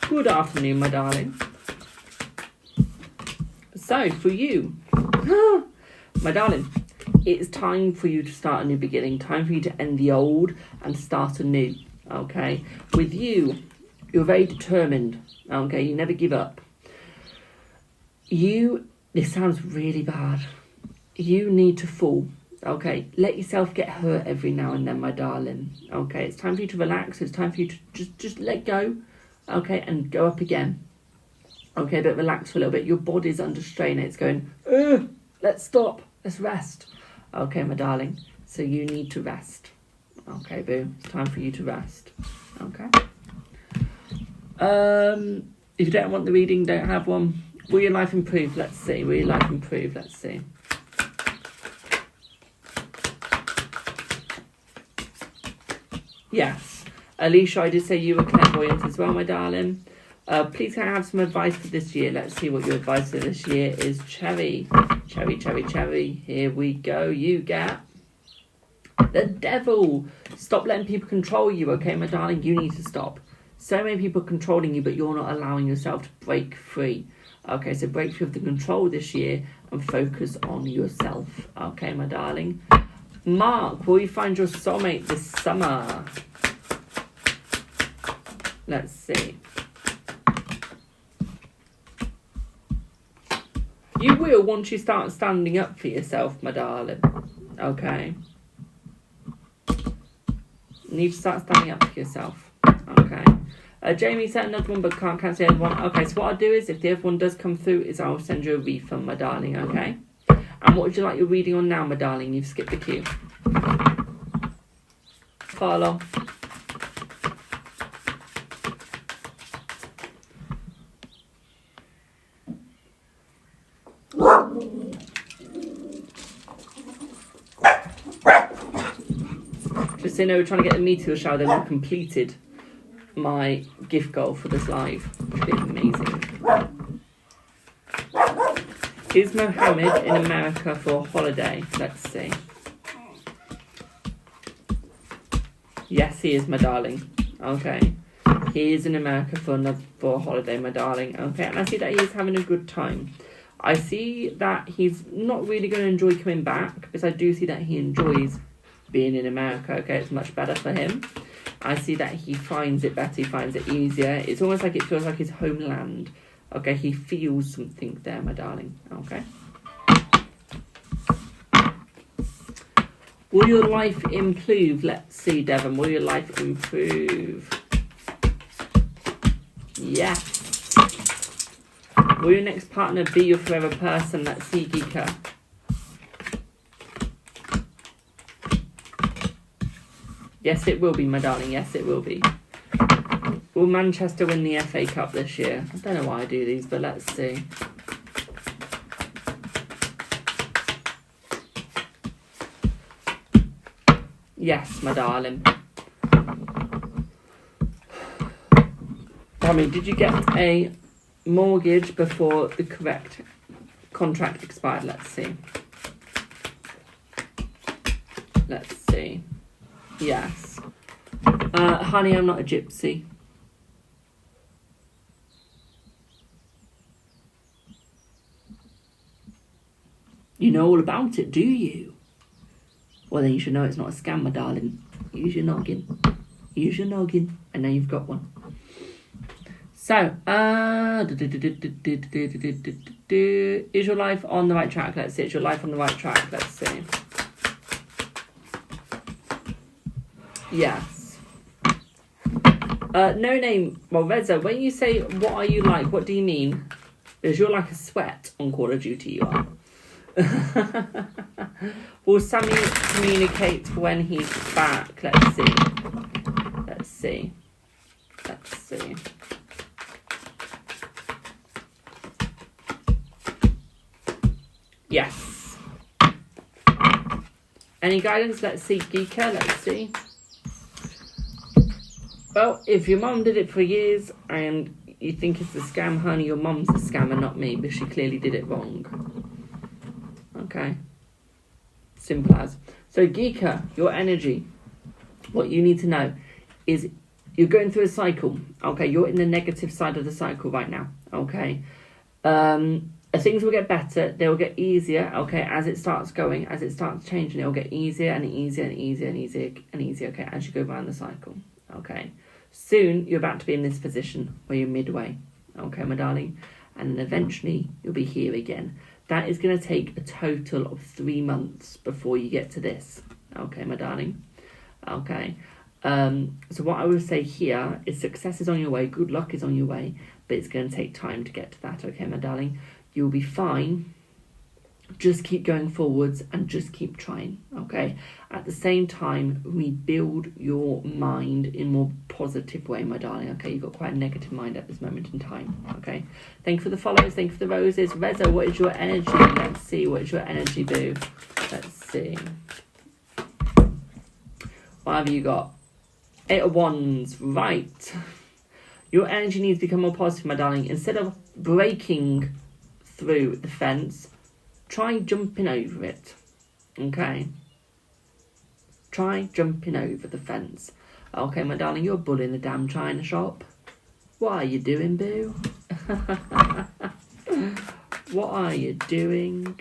Good afternoon, my darling. So, for you, my darling, it's time for you to start a new beginning. Time for you to end the old and start anew, okay? With you, you're very determined, okay? You never give up. This sounds really bad. You need to fall, okay? Let yourself get hurt every now and then, my darling, okay? It's time for you to relax. It's time for you to just let go, okay? And go up again, okay? But relax for a little bit. Your body's under strain. It's going, let's stop. Let's rest, okay, my darling? So you need to rest, okay, boo? It's time for you to rest, okay? If you don't want the reading, don't have one. Will your life improve? Let's see. Will your life improve? Let's see. Yes. Alicia, I did say you were clairvoyant as well, my darling. Please can I have some advice for this year? Let's see what your advice for this year is. Cherry. Cherry, cherry, cherry. Here we go. You get the devil. Stop letting people control you, okay, my darling? You need to stop. So many people controlling you, but you're not allowing yourself to break free. Okay, so break free of the control this year and focus on yourself. Okay, my darling? Mark, will you find your soulmate this summer? Let's see. You will once you start standing up for yourself, my darling. Okay? You need to start standing up for yourself. Okay? Jamie sent another one but can't cancel the other one. Okay, so what I'll do is if the other one does come through is I'll send you a refund, my darling, okay? And what would you like your reading on now, my darling? You've skipped the queue. Far along. Just so you know, we're trying to get a meteor shower, then we've completed my gift goal for this live, which is amazing. Is Mohammed in America for a holiday? Let's see. Yes, he is, my darling. Okay. He is in America for a holiday, my darling. Okay, and I see that he is having a good time. I see that he's not really going to enjoy coming back, because I do see that he enjoys being in America, okay? It's much better for him. I see that he finds it better, he finds it easier. It's almost like it feels like his homeland. Okay, he feels something there, my darling. Okay. Will your life improve? Let's see, Devon. Will your life improve? Yes. Will your next partner be your forever person? Let's see, Geeka. Yes, it will be, my darling. Yes, it will be. Will Manchester win the FA Cup this year? I don't know why I do these, but let's see. Yes, my darling. Tell me, did you get a mortgage before the correct contract expired? Let's see. Let's see. Yes. Honey, I'm not a gypsy. You know all about it, do you? Well, then you should know it's not a scam, my darling. Use your noggin. Use your noggin. And now you've got one. So, is your life on the right track? Let's see. Is your life on the right track? Let's see. Yes. No name. Well, Reza, when you say, what are you like? What do you mean? Because you're like a sweat on Call of Duty, you are. Will Sammy communicate when he's back? Let's see. Let's see. Let's see. Yes. Any guidance? Let's see, Geeka. Let's see. Well, if your mum did it for years and you think it's a scam, honey, your mum's a scammer, not me, but she clearly did it wrong. Okay. Simple as. So, Geeka, your energy, what you need to know is you're going through a cycle. Okay, you're in the negative side of the cycle right now. Okay. Things will get better. They will get easier. Okay, as it starts going, as it starts changing, it will get easier and easier and easier and easier and easier. Okay, as you go around the cycle. Okay. Soon, you're about to be in this position where you're midway. Okay, my darling. And then eventually, you'll be here again. That is going to take a total of 3 months before you get to this. Okay, my darling. Okay. So what I would say here is success is on your way. Good luck is on your way. But it's going to take time to get to that. Okay, my darling. You'll be fine. Just keep going forwards and just keep trying. Okay. At the same time, rebuild your mind in a more positive way, my darling. Okay. You've got quite a negative mind at this moment in time. Okay. Thank you for the follows. Thank you for the roses. Reza, what is your energy? Let's see. What is your energy, boo? Let's see. What have you got? 8 of Wands. Right. Your energy needs to become more positive, my darling. Instead of breaking through the fence, try jumping over it. Okay. Try jumping over the fence. Okay, my darling, you're a bull in the damn china shop. What are you doing, boo? What are you doing?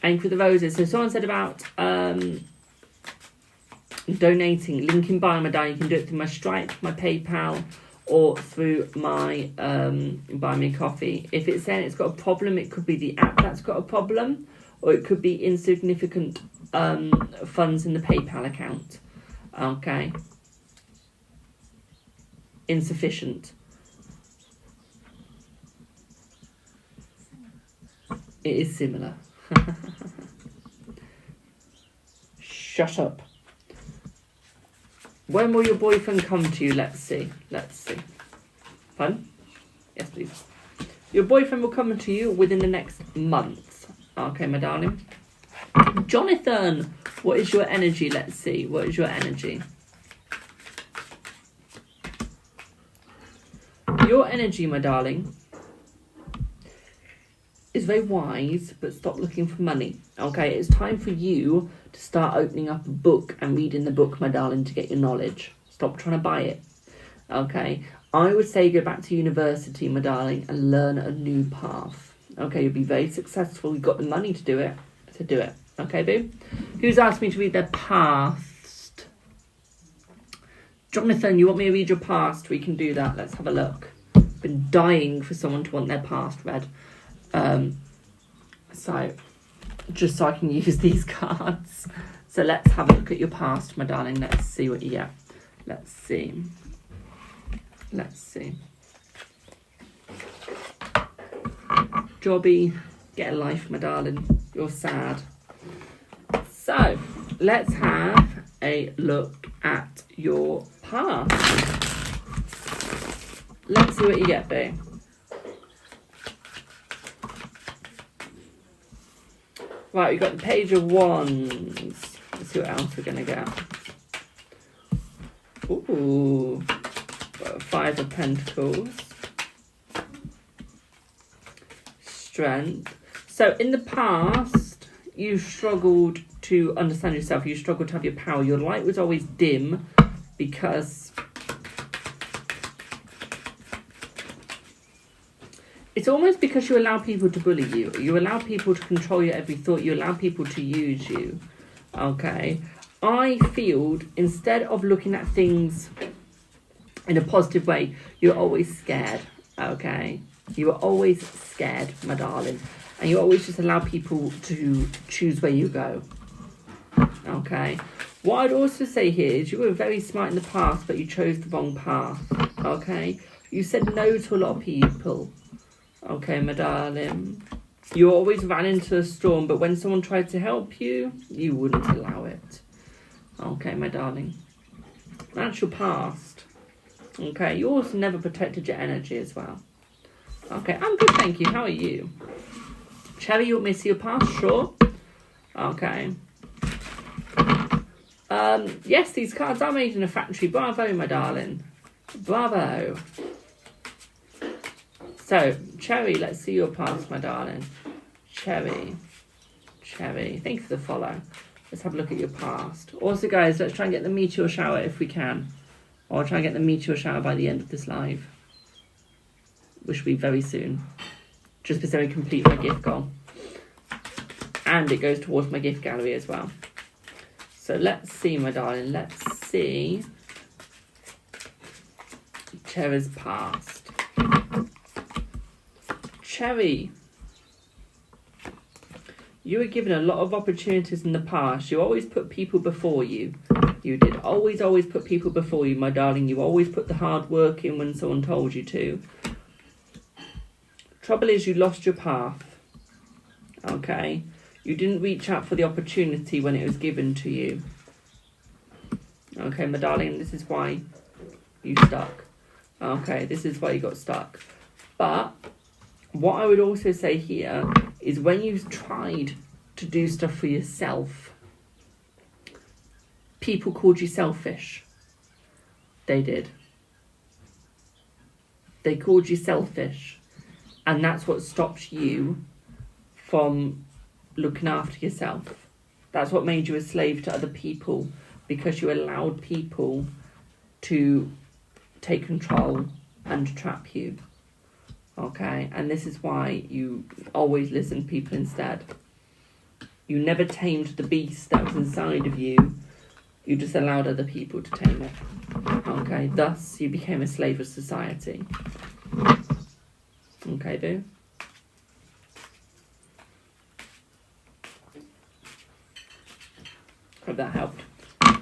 And for the roses. So someone said about donating, link in bio, my darling. You can do it through my Stripe, my PayPal, or through my Buy Me a Coffee. If it's saying it's got a problem, it could be the app that's got a problem, or it could be insignificant funds in the PayPal account. Okay. Insufficient. It is similar. Shut up. When will your boyfriend come to you? Let's see. Let's see. Fun? Yes, please. Your boyfriend will come to you within the next month. Okay, my darling. Jonathan, what is your energy? Let's see. What is your energy? Your energy, my darling, is very wise, but stop looking for money. Okay, it's time for you to start opening up a book and reading the book, my darling, to get your knowledge. Stop trying to buy it. Okay, I would say go back to university, my darling, and learn a new path. Okay, you'll be very successful. You've got the money to do it. So do it. Okay, boo? Who's asked me to read their past? Jonathan, you want me to read your past? We can do that. Let's have a look. Been dying for someone to want their past read. So, just so I can use these cards. So let's have a look at your past, my darling. Let's see what you get. Let's see. Let's see. Jobby, get a life, my darling. You're sad. So, let's have a look at your past. Let's see what you get, boo. Right, we've got the Page of Wands. Let's see what else we're going to get. Ooh. Got a Five of Pentacles. Strength. So, in the past, you struggled to understand yourself. You struggled to have your power. Your light was always dim because it's almost because you allow people to bully you. You allow people to control your every thought. You allow people to use you. Okay? I feel instead of looking at things in a positive way, you're always scared. Okay? You are always scared, my darling. And you always just allow people to choose where you go. Okay? What I'd also say here is you were very smart in the past, but you chose the wrong path. Okay? You said no to a lot of people. Okay, my darling. You always ran into a storm, but when someone tried to help you, you wouldn't allow it. Okay, my darling. That's your past. Okay, you also never protected your energy as well. Okay, I'm good, thank you. How are you? Cherry, you want me to see your past? Sure. Okay. Yes, these cards are made in a factory. Bravo, my darling. Bravo. So, Cherry, let's see your past, my darling. Cherry. Thank you for the follow. Let's have a look at your past. Also, guys, let's try and get the meteor shower if we can. Or I'll try and get the meteor shower by the end of this live. Which will be very soon. Just because I complete my gift goal. And it goes towards my gift gallery as well. So let's see, my darling. Let's see Cherry's past. Cherry, you were given a lot of opportunities in the past. You always put people before you. You did always put people before you, my darling. You always put the hard work in when someone told you to. Trouble is, you lost your path. Okay? You didn't reach out for the opportunity when it was given to you. Okay, my darling, this is why you stuck. Okay, this is why you got stuck. But what I would also say here is when you tried to do stuff for yourself, people called you selfish. They did. They called you selfish. And that's what stopped you from looking after yourself. That's what made you a slave to other people, because you allowed people to take control and trap you. Okay, and this is why you always listen to people instead. You never tamed the beast that was inside of you. You just allowed other people to tame it. Okay, thus you became a slave of society. Okay, boo? Hope that helped.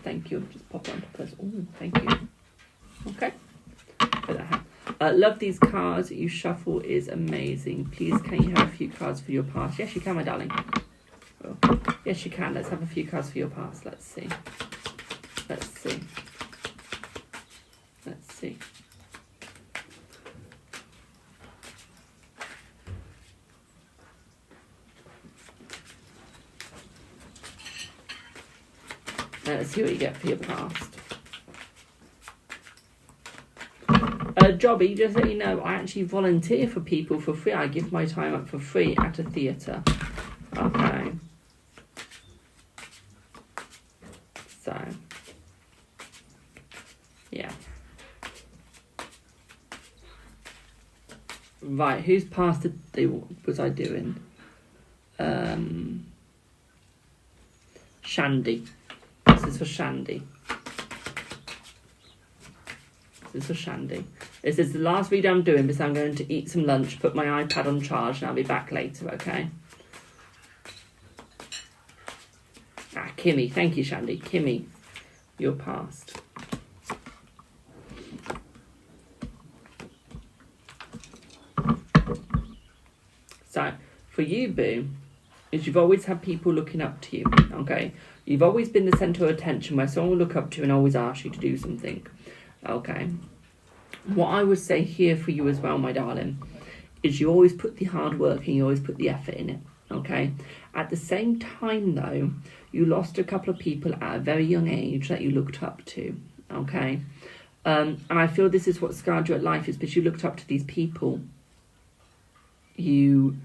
Thank you. Just pop it onto this. Oh, thank you. Okay. Hope that helped. Love these cards. You shuffle is amazing. Please, can you have a few cards for your past? Yes, you can, my darling. Oh, yes, you can. Let's have a few cards for your past. Let's see. Let's see. Let's see. Let's see what you get for your past. Jobby, just so you know, I actually volunteer for people for free. I give my time up for free at a theatre. Okay. So. Yeah. Right, whose pass was I doing? Shandy. This is for Shandy. This is the last video I'm doing because I'm going to eat some lunch, put my iPad on charge, and I'll be back later, okay? Kimmy. Thank you, Shandy. Kimmy, you're passed. So, for you, Boo, is you've always had people looking up to you, okay? You've always been the centre of attention where someone will look up to you and always ask you to do something, okay? What I would say here for you as well, my darling, is you always put the hard work and you always put the effort in it, okay? At the same time, though, you lost a couple of people at a very young age that you looked up to, okay? And I feel this is what scarred you at life, is because you looked up to these people. You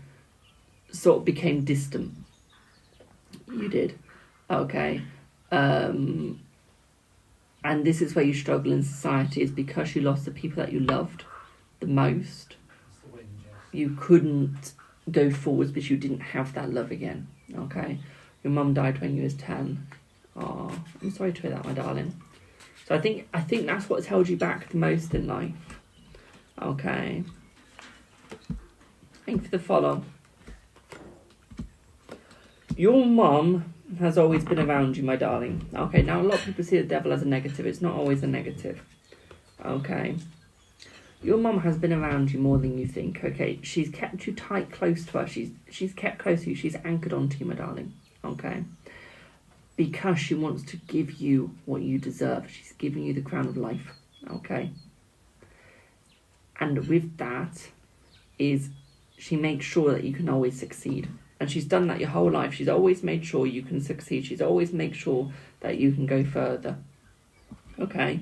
sort of became distant. You did, okay? And this is where you struggle in society, is because you lost the people that you loved the most. You couldn't go forwards because you didn't have that love again, okay? Your mum died when you was 10. Oh, I'm sorry to hear that, my darling. So I think that's what's held you back the most in life, okay? Thank you for the follow. Your mum has always been around you, my darling. Okay, now a lot of people see the devil as a negative. It's not always a negative. Okay. Your mum has been around you more than you think, okay? She's kept you tight, close to her. She's kept close to you. She's anchored onto you, my darling. Okay? Because she wants to give you what you deserve. She's giving you the crown of life. Okay? And with that is she makes sure that you can always succeed. And she's done that your whole life. She's always made sure you can succeed. She's always made sure that you can go further. Okay?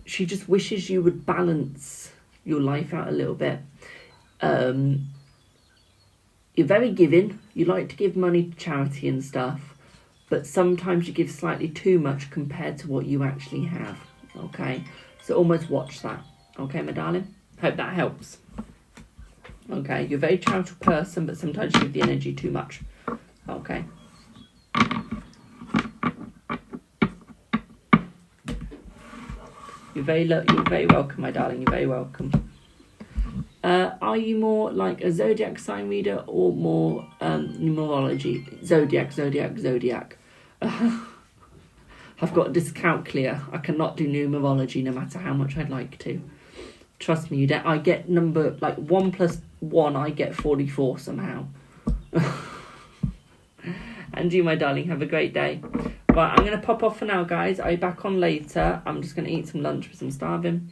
She just wishes you would balance your life out a little bit. You're very giving. You like to give money to charity and stuff. But sometimes you give slightly too much compared to what you actually have. Okay? So almost watch that. Okay, my darling? Hope that helps. Okay, you're a very charitable person, but sometimes you give the energy too much. Okay. You're very welcome, my darling. You're very welcome. Are you more like a zodiac sign reader or more numerology? Zodiac. I've got dyscalculia. I cannot do numerology no matter how much I'd like to. Trust me, I get number, like 1 + 1, I get 44 somehow. And you, my darling, have a great day. Right, I'm going to pop off for now, guys. I'll be back on later. I'm just going to eat some lunch because I'm starving.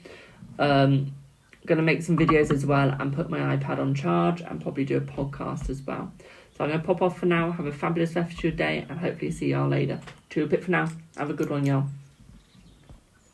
Going to make some videos as well and put my iPad on charge and probably do a podcast as well. So I'm going to pop off for now. Have a fabulous rest of your day and hopefully see y'all later. Toodle pip for now. Have a good one, y'all.